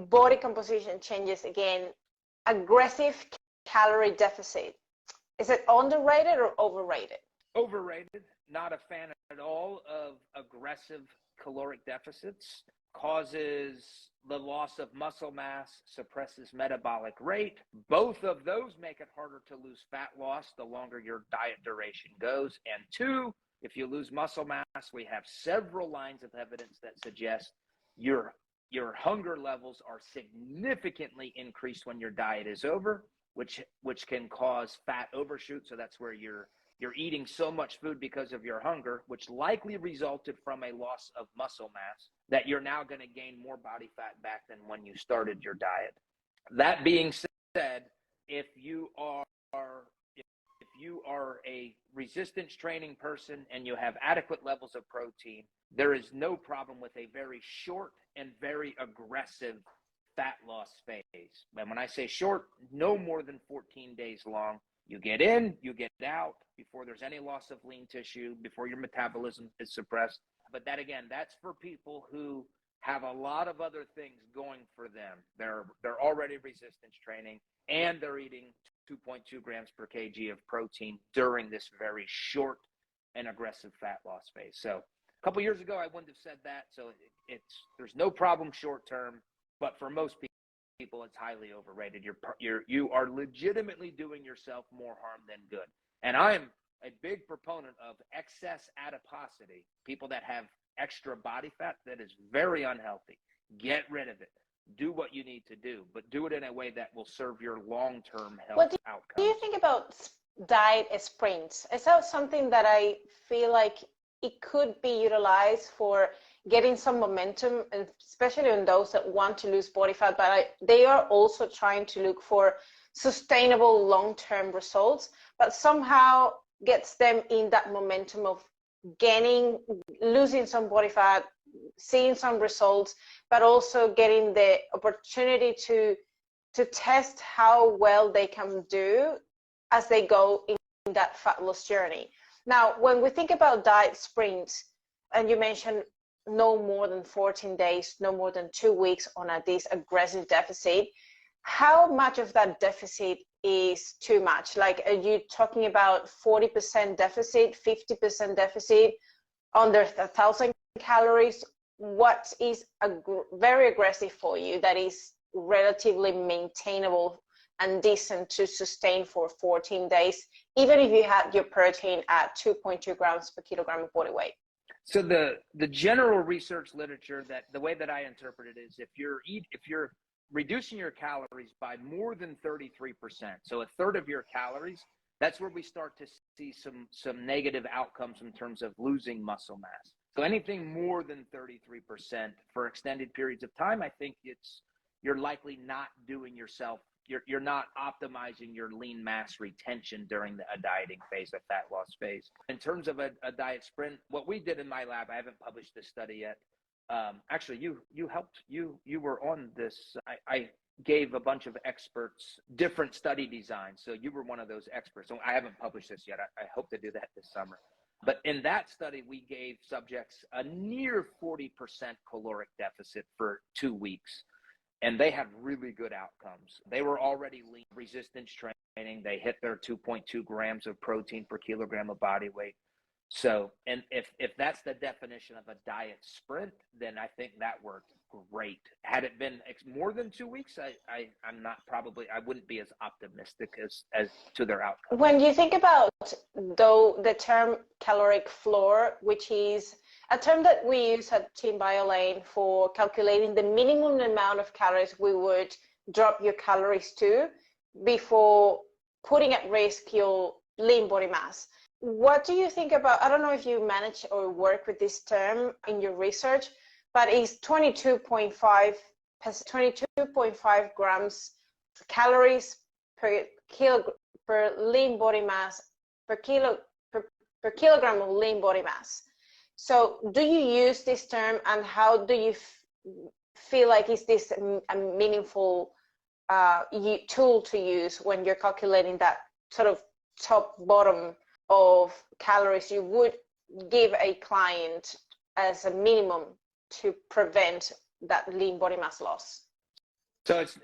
body composition changes, again, aggressive calorie deficit, is it underrated or overrated? Overrated. Not a fan at all of aggressive caloric deficits. causes the loss of muscle mass, suppresses metabolic rate. Both of those make it harder to lose fat loss the longer your diet duration goes. And two, if you lose muscle mass, we have several lines of evidence that suggest your hunger levels are significantly increased when your diet is over, which can cause fat overshoot. So that's where you're eating so much food because of your hunger, which likely resulted from a loss of muscle mass, that you're now going to gain more body fat back than when you started your diet. That being said, if you are a resistance training person and you have adequate levels of protein, there is no problem with a very short and very aggressive fat loss phase. And when I say short, no more than 14 days long. You get in, you get out before there's any loss of lean tissue, before your metabolism is suppressed. But that, again, that's for people who have a lot of other things going for them. They're already resistance training, and they're eating 2.2 grams per kg of protein during this very short and aggressive fat loss phase. So a couple years ago, I wouldn't have said that. So there's no problem short term, but for most people, it's highly overrated. You are legitimately doing yourself more harm than good. And I am a big proponent of excess adiposity, people that have extra body fat that is very unhealthy. Get rid of it. Do what you need to do, but do it in a way that will serve your long-term health outcomes. What do you think about diet sprints? Is that something that I feel like it could be utilized for getting some momentum, especially in those that want to lose body fat, but they are also trying to look for sustainable long-term results, but somehow gets them in that momentum of losing some body fat, seeing some results, but also getting the opportunity to test how well they can do as they go in that fat loss journey. Now, when we think about diet sprints, and you mentioned no more than 14 days, no more than 2 weeks on this aggressive deficit, how much of that deficit is too much? Like, are you talking about 40% deficit, 50% deficit, under 1,000 calories? What is very aggressive for you that is relatively maintainable and decent to sustain for 14 days, even if you had your protein at 2.2 grams per kilogram of body weight? So the general research literature, that the way that I interpret it is, if you're reducing your calories by more than 33%, so a third of your calories, that's where we start to see some negative outcomes in terms of losing muscle mass. So anything more than 33% for extended periods of time, I think you're likely not doing yourself, you're not optimizing your lean mass retention during a dieting phase, a fat loss phase. In terms of a diet sprint, what we did in my lab, I haven't published this study yet. Actually, you helped, you were on this. I gave a bunch of experts different study designs. So you were one of those experts. So I haven't published this yet. I hope to do that this summer. But in that study, we gave subjects a near 40% caloric deficit for 2 weeks. And they had really good outcomes. They were already lean, resistance training. They hit their 2.2 grams of protein per kilogram of body weight. So, and if that's the definition of a diet sprint, then I think that worked great. Had it been more than 2 weeks, I wouldn't be as optimistic as to their outcome. When you think about, though, the term caloric floor, which is a term that we use at Team Layne for calculating the minimum amount of calories we would drop your calories to before putting at risk your lean body mass. What do you think about, I don't know if you manage or work with this term in your research, but is 22.5 grams calories per lean body mass, per kilogram of lean body mass. So do you use this term, and how do you feel like is this a meaningful tool to use when you're calculating that sort of top bottom of calories you would give a client as a minimum to prevent that lean body mass loss? So it's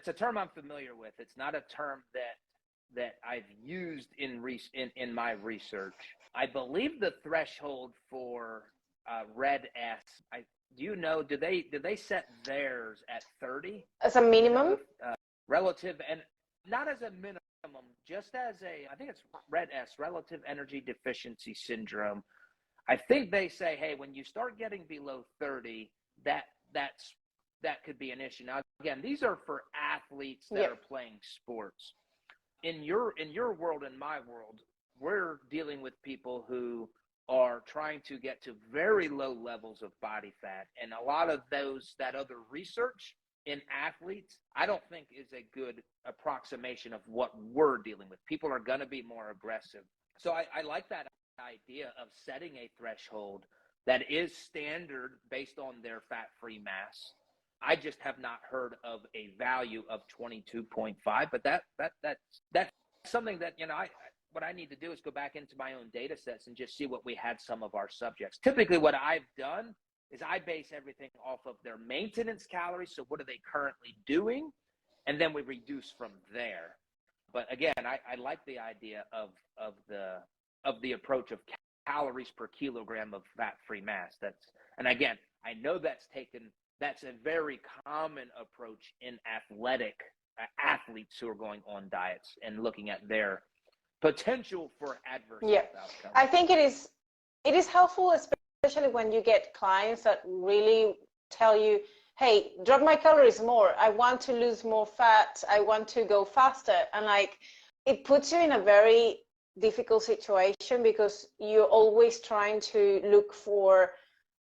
a term I'm familiar with. It's not a term that I've used in my research. I believe the threshold for Red S. Do you know, do they set theirs at 30? As a minimum? Relative, and not as a minimum, just as I think it's Red S, Relative Energy Deficiency Syndrome. I think they say, hey, when you start getting below 30, that could be an issue. Now, again, these are for athletes that are playing sports. In your world and my world, we're dealing with people who are trying to get to very low levels of body fat. And a lot of that other research in athletes, I don't think is a good approximation of what we're dealing with. People are going to be more aggressive. So I like that idea of setting a threshold that is standard based on their fat-free mass. I just have not heard of a value of 22.5, but that's something that, what I need to do is go back into my own data sets and just see what we had some of our subjects. Typically what I've done is I base everything off of their maintenance calories. So what are they currently doing? And then we reduce from there. But again, I like the idea of the approach of calories per kilogram of fat-free mass. And again, I know that's a very common approach in athletes who are going on diets and looking at their potential for adverse outcomes. I think it is helpful, especially when you get clients that really tell you, hey, drop my calories more. I want to lose more fat. I want to go faster. And it puts you in a very difficult situation because you're always trying to look for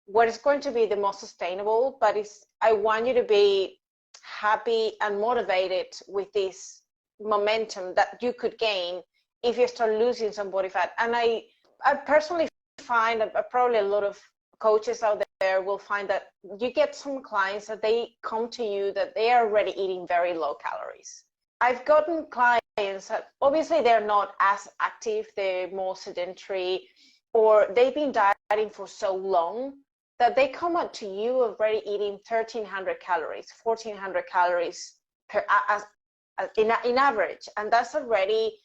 what is going to be the most sustainable, but I want you to be happy and motivated with this momentum that you could gain if you start losing some body fat. And I personally find that probably a lot of coaches out there will find that you get some clients that they come to you that they are already eating very low calories. I've gotten clients that obviously they're not as active, they're more sedentary, or they've been dieting for so long that they come up to you already eating 1,300 calories, 1,400 calories in average. And that's already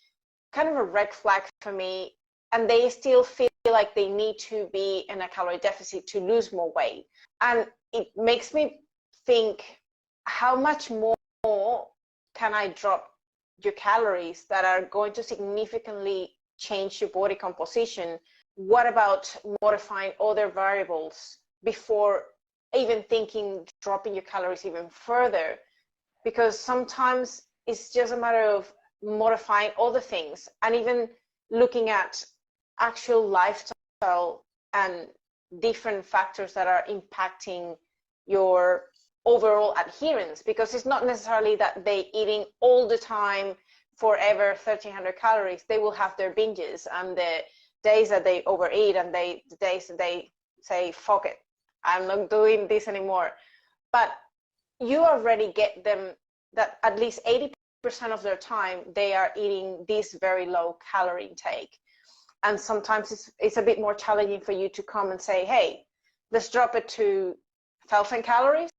kind of a red flag for me. And they still feel like they need to be in a calorie deficit to lose more weight. And it makes me think, how much more can I drop your calories that are going to significantly change your body composition? What about modifying other variables before even thinking dropping your calories even further? Because sometimes it's just a matter of modifying other things and even looking at actual lifestyle and different factors that are impacting your overall adherence, because it's not necessarily that they eating all the time forever 1,300 calories. They will have their binges and the days that they overeat and the days that they say, fuck it, I'm not doing this anymore. But you already get them that at least 80% of their time they are eating this very low calorie intake. And sometimes it's a bit more challenging for you to come and say, hey, let's drop it to 1,000 calories.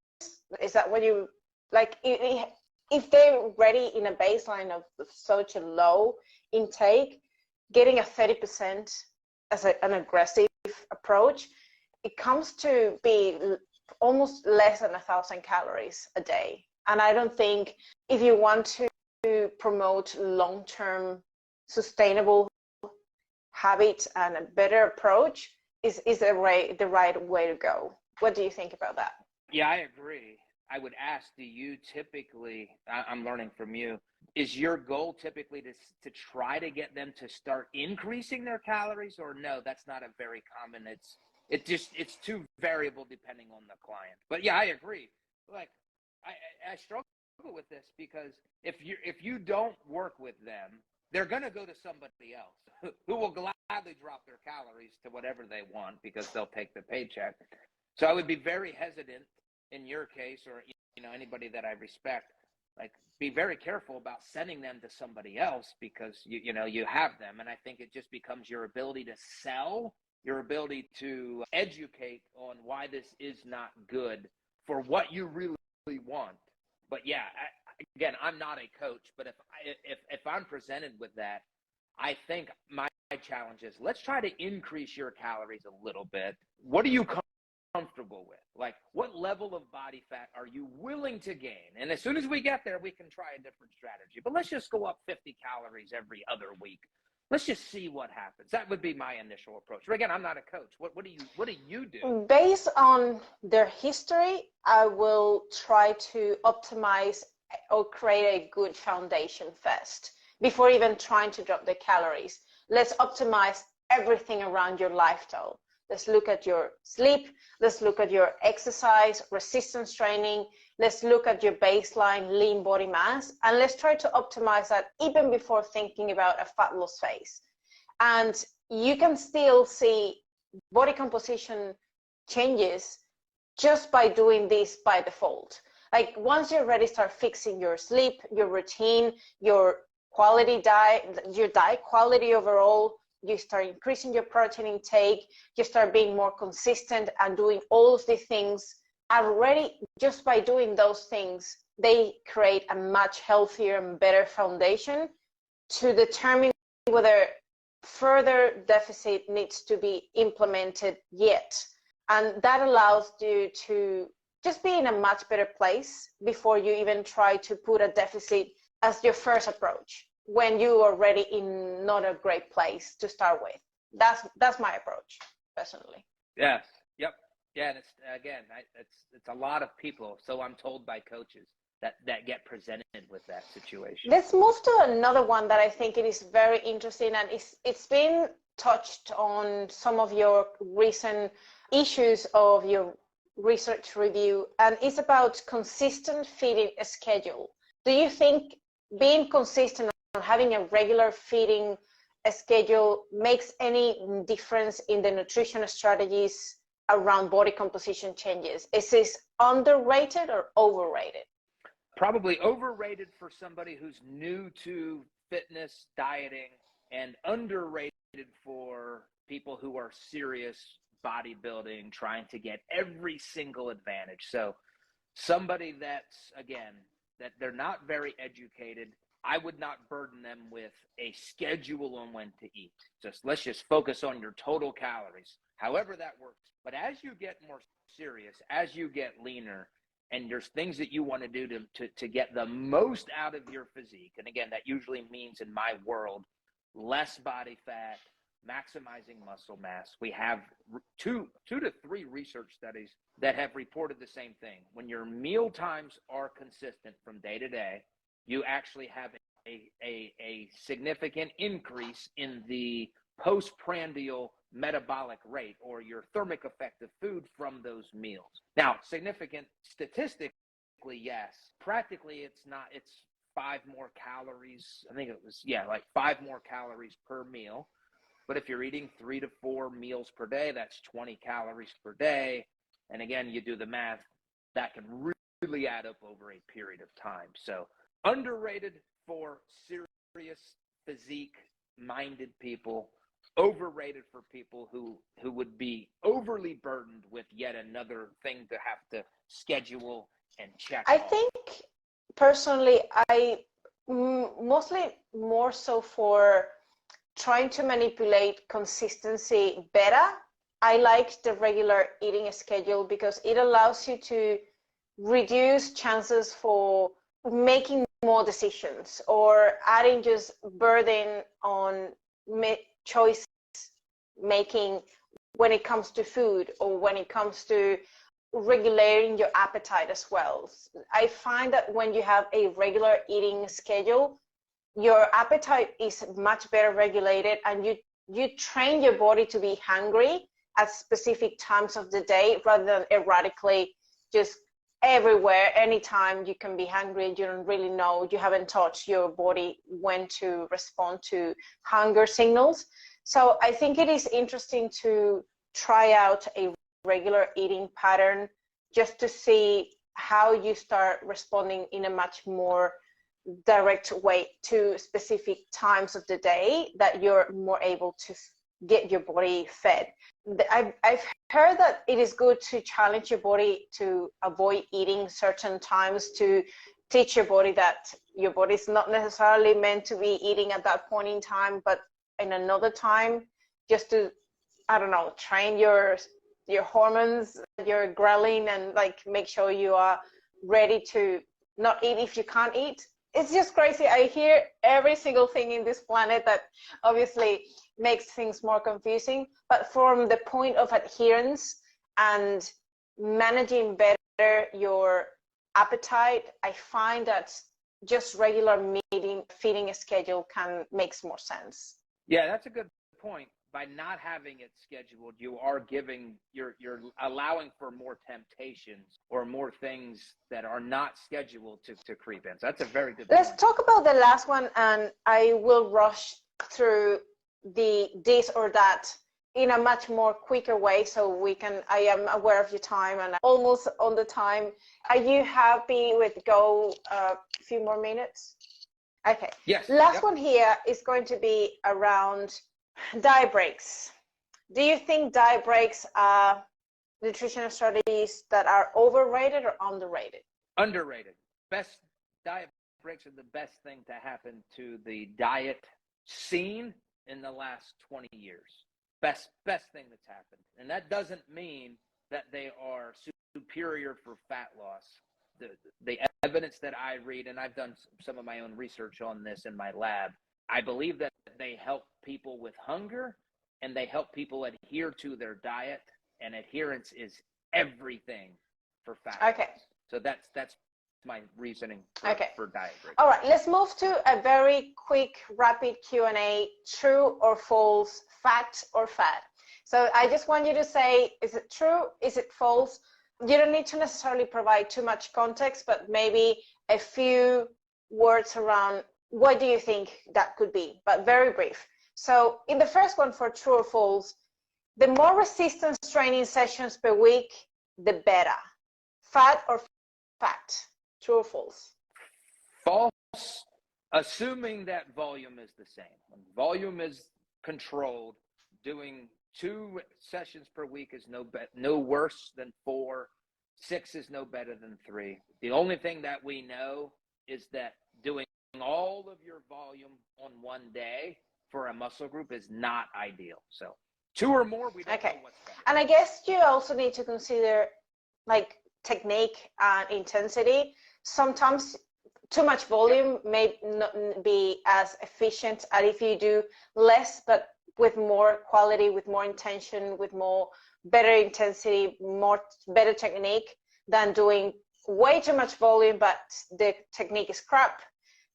Is that what you like? If they're already in a baseline of such a low intake, getting a 30% as an aggressive approach, it comes to be almost less than 1,000 calories a day. And I don't think if you want to promote long-term sustainable habits and a better approach is the right way to go. What do you think about that? Yeah, I agree. I would ask, do you typically, I'm learning from you, is your goal typically to try to get them to start increasing their calories, or no, that's not a very common, it's too variable depending on the client. But yeah, I agree. Like I struggle with this because if you don't work with them, they're going to go to somebody else who will gladly drop their calories to whatever they want because they'll take the paycheck. So I would be very hesitant in your case, or anybody that I respect, like be very careful about sending them to somebody else because you have them. And I think it just becomes your ability to sell, your ability to educate on why this is not good for what you really want. But yeah, again, I'm not a coach, but if I'm presented with that, I think my challenge is, let's try to increase your calories a little bit. What are you comfortable with? Like, what level of body fat are you willing to gain? And as soon as we get there, we can try a different strategy. But let's just go up 50 calories every other week. Let's just see what happens. That would be my initial approach. But again, I'm not a coach. What do you do? Based on their history, I will try to optimize or create a good foundation first before even trying to drop the calories. Let's optimize everything around your lifestyle. Let's look at your sleep. Let's look at your exercise, resistance training. Let's look at your baseline lean body mass, and let's try to optimize that even before thinking about a fat loss phase. And you can still see body composition changes just by doing this by default. Like, once you're ready, start fixing your sleep, your routine, your quality diet, your diet quality overall. You start increasing your protein intake, you start being more consistent and doing all of the things already. Just by doing those things, they create a much healthier and better foundation to determine whether further deficit needs to be implemented yet. And that allows you to just be in a much better place before you even try to put a deficit as your first approach, when you are already in not a great place to start with. That's my approach, personally. Yes. Yep. Yeah. And it's, again, it's a lot of people, so I'm told, by coaches that get presented with that situation. Let's move to another one that I think it is very interesting, and it's been touched on some of your recent issues of your research review, and it's about consistent feeding schedule. Do you think being consistent on having a regular feeding schedule makes any difference in the nutrition strategies around body composition changes? Is this underrated or overrated? Probably overrated for somebody who's new to fitness, dieting, and underrated for people who are serious bodybuilding, trying to get every single advantage. So somebody that's, again, that they're not very educated, I would not burden them with a schedule on when to eat. Let's just focus on your total calories, however that works. But as you get more serious, as you get leaner, and there's things that you want to do to get the most out of your physique, and again, that usually means, in my world, less body fat, maximizing muscle mass. We have two to three research studies that have reported the same thing. When your meal times are consistent from day to day, you actually have a significant increase in the postprandial metabolic rate, or your thermic effect of food from those meals. Now, significant statistically, yes. Practically, it's not. It's 5 more calories. I think it was, like 5 more calories per meal. But if you're eating 3 to 4 meals per day, that's 20 calories per day. And again, you do the math, that can really add up over a period of time. So underrated for serious physique-minded people, overrated for people who would be overly burdened with yet another thing to have to schedule and check. I think personally, I mostly more so for trying to manipulate consistency better. I like the regular eating schedule because it allows you to reduce chances for making more decisions or adding just burden on choice making when it comes to food, or when it comes to regulating your appetite as well. I find that when you have a regular eating schedule, your appetite is much better regulated, and you train your body to be hungry at specific times of the day rather than erratically just everywhere. Anytime you can be hungry, you don't really know, you haven't taught your body when to respond to hunger signals. So I think it is interesting to try out a regular eating pattern just to see how you start responding in a much more direct way to specific times of the day that you're more able to get your body fed. I've heard that it is good to challenge your body to avoid eating certain times, to teach your body that your body is not necessarily meant to be eating at that point in time, but in another time, just to, I don't know, train your hormones, your ghrelin, and like make sure you are ready to not eat if you can't eat. It's just crazy. I hear every single thing in this planet that obviously makes things more confusing. But from the point of adherence and managing better your appetite, I find that just regular feeding schedule makes more sense. Yeah, that's a good point. By not having it scheduled, you are you're allowing for more temptations or more things that are not scheduled to creep in. So that's a very good point. Let's talk about the last one, and I will rush through this or that in a much more quicker way, so I am aware of your time and almost on the time. Are you happy with go a few more minutes? Okay. Yes. Last one here is going to be around diet breaks. Do you think diet breaks are nutritional strategies that are overrated or underrated? Underrated. Best diet breaks are the best thing to happen to the diet scene in the last 20 years. Best thing that's happened. And that doesn't mean that they are superior for fat loss. The evidence that I read, and I've done some of my own research on this in my lab, I believe that they help people with hunger and they help people adhere to their diet, and adherence is everything for fat loss. Okay. So that's my reasoning for diet breaks. All right, let's move to a very quick, rapid Q&A. True or false, fat or fat? So I just want you to say, is it true? Is it false? You don't need to necessarily provide too much context, but maybe a few words around what do you think that could be, but very brief. So in the first one, for true or false, the more resistance training sessions per week, the better. Fat or fat? True or false? False, assuming that volume is the same. When volume is controlled, doing 2 sessions per week is no worse than 4. 6 is no better than 3. The only thing that we know is that doing all of your volume on one day for a muscle group is not ideal. So 2 or more, we don't know what's better. And I guess you also need to consider like technique and intensity. Sometimes too much volume may not be as efficient as if you do less, but with more quality, with more intention, with better intensity, better technique than doing way too much volume, but the technique is crap.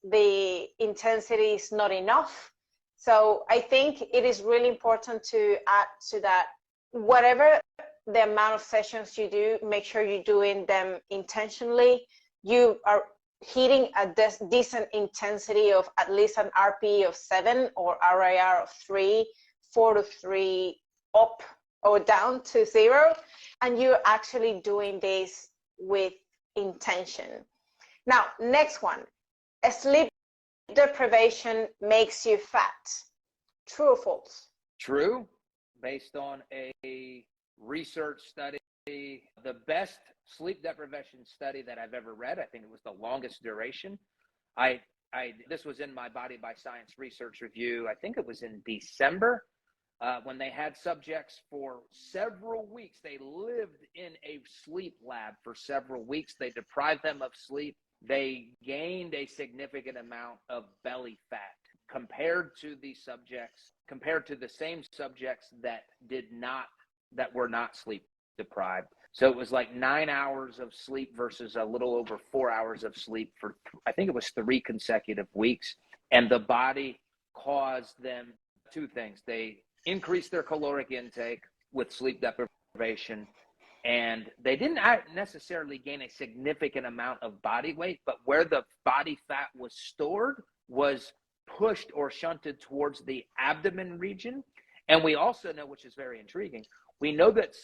The intensity is not enough. So I think it is really important to add to that, whatever the amount of sessions you do, make sure you're doing them intentionally. You are hitting a decent intensity of at least an RP of 7 or RIR of 3, 4 to 3 up or down to 0. And you're actually doing this with intention. Now, next one. Sleep deprivation makes you fat. True or false? True. Based on a research study, the best sleep deprivation study that I've ever read, I think it was the longest duration. This was in my Body by Science research review. I think it was in December when they had subjects for several weeks. They lived in a sleep lab for several weeks. They deprived them of sleep. They gained a significant amount of belly fat compared to the same subjects that were not sleep deprived. So it was like 9 hours of sleep versus a little over 4 hours of sleep for, I think it was 3 consecutive weeks. And the body caused them 2 things. They increased their caloric intake with sleep deprivation, and they didn't necessarily gain a significant amount of body weight, but where the body fat was stored was pushed or shunted towards the abdomen region. And we also know, which is very intriguing, we know that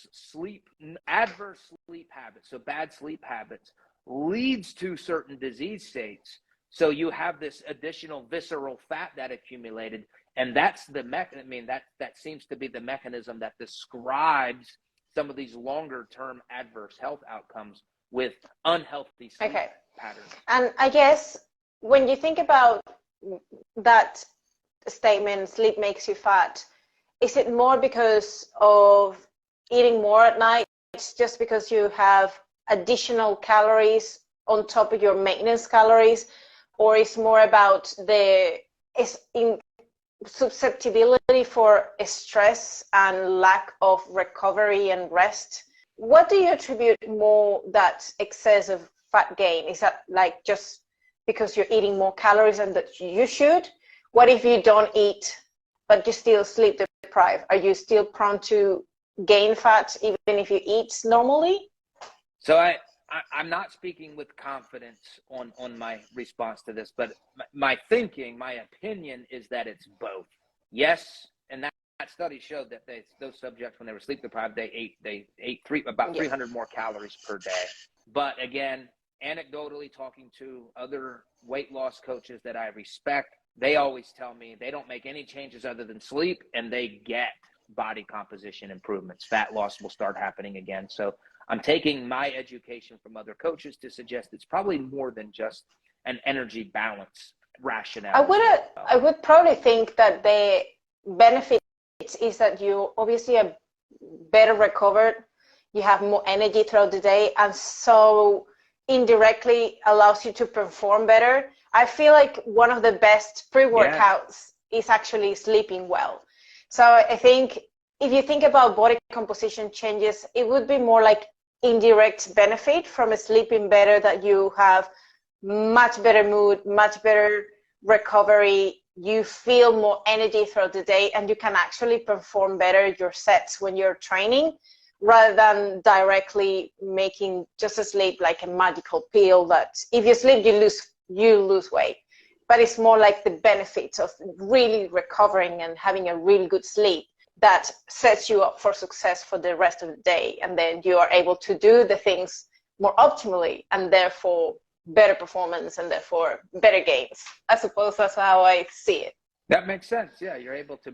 adverse sleep habits, so bad sleep habits, leads to certain disease states. So you have this additional visceral fat that accumulated, and that's that seems to be the mechanism that describes some of these longer term adverse health outcomes with unhealthy sleep patterns. And I guess when you think about that statement, sleep makes you fat, is it more because of eating more at night? It's just because you have additional calories on top of your maintenance calories, or it's more about the susceptibility for stress and lack of recovery and rest? What do you attribute more that excessive fat gain? Is that like just because you're eating more calories than that you should? What if you don't eat but you still sleep deprived? Are you still prone to gain fat even if you eat normally? So I'm not speaking with confidence on my response to this, but my thinking, my opinion is that it's both. Yes, and that study showed that those subjects, when they were sleep deprived, they ate about 300 more calories per day. But again, anecdotally talking to other weight loss coaches that I respect, they always tell me they don't make any changes other than sleep, and they get body composition improvements. Fat loss will start happening again. So I'm taking my education from other coaches to suggest it's probably more than just an energy balance rationale. I would probably think that the benefit is that you obviously are better recovered, you have more energy throughout the day, and so indirectly allows you to perform better. I feel like one of the best pre-workouts is actually sleeping well. So I think if you think about body composition changes, it would be more like indirect benefit from sleeping better, that you have much better mood, much better recovery, you feel more energy throughout the day, and you can actually perform better your sets when you're training, rather than directly making just a sleep like a magical pill that if you sleep you lose weight. But it's more like the benefits of really recovering and having a really good sleep that sets you up for success for the rest of the day, and then you are able to do the things more optimally, and therefore better performance, and therefore better gains. I suppose that's how I see it. That makes sense. Yeah, you're able to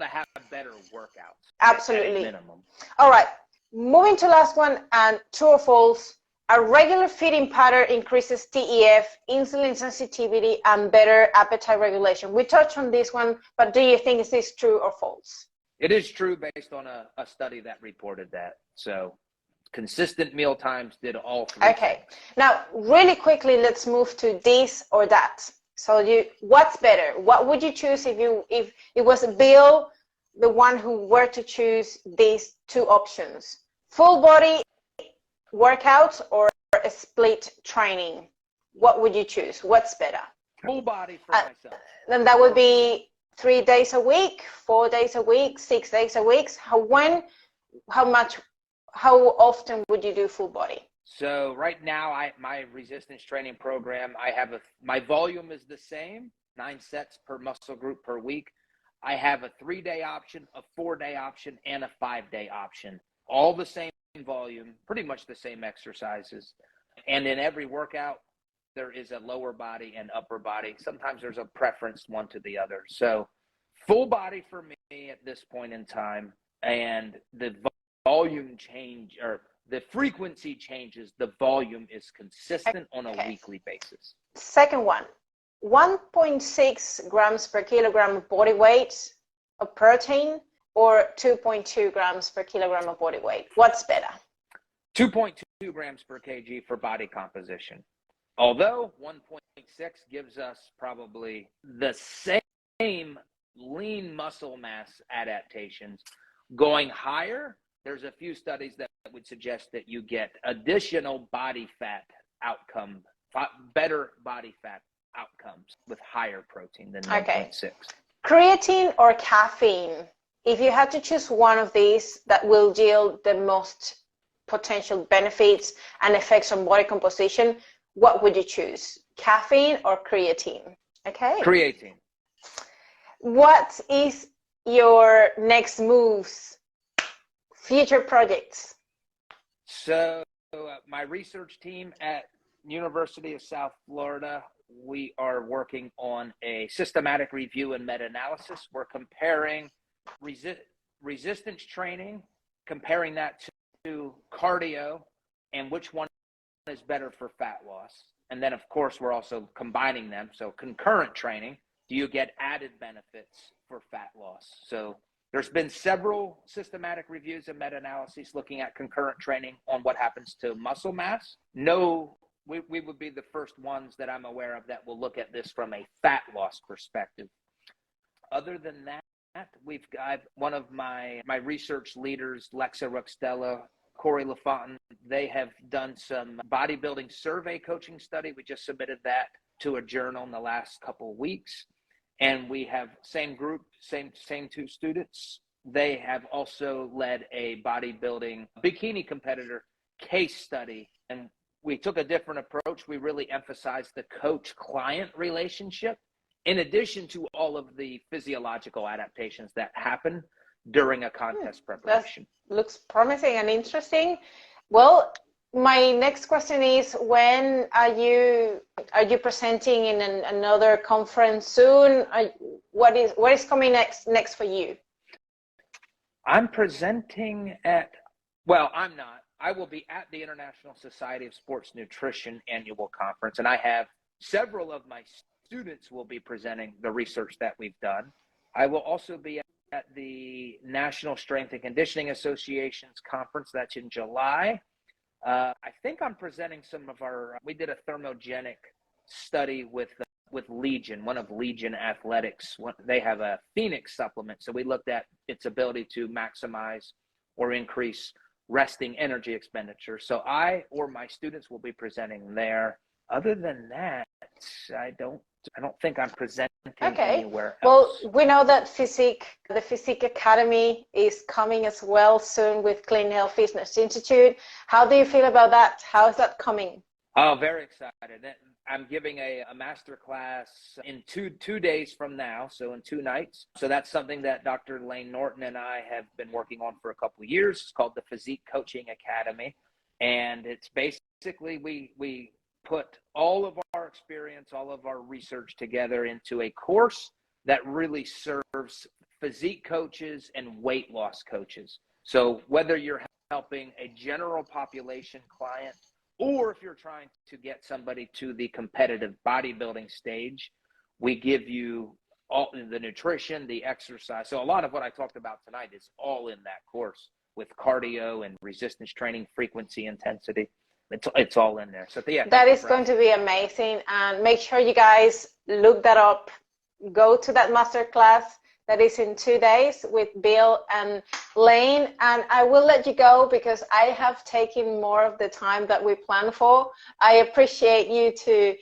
have better workouts. Absolutely. At a minimum. All right, moving to last one, and true or false, a regular feeding pattern increases TEF, insulin sensitivity, and better appetite regulation. We touched on this one, but do you think is this true or false? It is true based on a study that reported that. So consistent meal times did all three. Okay. Now, really quickly, let's move to this or that. So what's better? What would you choose if it was Bill, the one who were to choose these two options? Full body workouts or a split training? What would you choose? What's better? Full body for myself. Then that would be 3 days a week, 4 days a week, 6 days a week. How often would you do full body? So right now, my resistance training program, my volume is the same, 9 sets per muscle group per week. I have a 3-day option, a 4-day option, and a 5-day option. All the same volume, pretty much the same exercises. And in every workout, there is a lower body and upper body. Sometimes there's a preference one to the other. So full body for me at this point in time, and the volume change, or the frequency changes, the volume is consistent on a weekly basis. Second one, 1.6 grams per kilogram of body weight of protein, or 2.2 grams per kilogram of body weight? What's better? 2.2 grams per kg for body composition. Although 1.6 gives us probably the same lean muscle mass adaptations, going higher, there's a few studies that would suggest that you get additional body fat outcome, better body fat outcomes with higher protein than 1.6. Creatine or caffeine? If you had to choose one of these that will yield the most potential benefits and effects on body composition, what would you choose? Caffeine or creatine? Okay. Creatine. What is your next moves, future projects? So my research team at University of South Florida, we are working on a systematic review and meta-analysis. We're comparing resistance training, comparing that to cardio, and which one is better for fat loss. And then, of course, we're also combining them. So concurrent training, do you get added benefits for fat loss? So there's been several systematic reviews and meta-analyses looking at concurrent training on what happens to muscle mass. No, we would be the first ones that I'm aware of that will look at this from a fat loss perspective. Other than that, we've got one of my research leaders, Lexa Ruxtella, Corey LaFontaine. They have done some bodybuilding survey coaching study. We just submitted that to a journal in the last couple of weeks. And we have same group, same two students. They have also led a bodybuilding bikini competitor case study. And we took a different approach. We really emphasized the coach-client relationship, in addition to all of the physiological adaptations that happen during a contest preparation. That looks promising and interesting. Well, my next question is, when are you presenting in another conference soon? What is coming next for you? I'm presenting at, well, I'm not. I will be at the International Society of Sports Nutrition annual conference, and I have several of my students will be presenting the research that we've done. I will also be at the National Strength and Conditioning Association's conference. That's in July. I think I'm presenting some of our, we did a thermogenic study with Legion, one of Legion Athletics. They have a Phoenix supplement. So we looked at its ability to maximize or increase resting energy expenditure. So I or my students will be presenting there. Other than that, I don't think I'm presenting anywhere else. Well, we know that the PHYSIQUE Academy is coming as well soon with Clean Health Fitness Institute. How do you feel about that? How is that coming? Oh, very excited. I'm giving a master class in two days from now, so in 2 nights. So that's something that Dr. Layne Norton and I have been working on for a couple of years. It's called the Physique Coaching Academy. And it's basically, we put all of our experience, all of our research together into a course that really serves physique coaches and weight loss coaches. So whether you're helping a general population client, or if you're trying to get somebody to the competitive bodybuilding stage, we give you all the nutrition, the exercise. So a lot of what I talked about tonight is all in that course, with cardio and resistance training, frequency, intensity. It's all in there. So yeah, that is going to be amazing. And make sure you guys look that up. Go to that masterclass that is in 2 days with Bill and Layne. And I will let you go because I have taken more of the time that we planned for. I appreciate you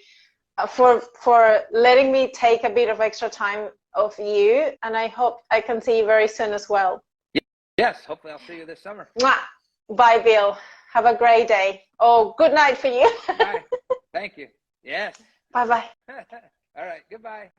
for letting me take a bit of extra time of you. And I hope I can see you very soon as well. Yes, hopefully I'll see you this summer. Mwah. Bye, Bill. Have a great day. Oh, good night for you. Bye. Thank you. Yes. Bye-bye. All right. Goodbye.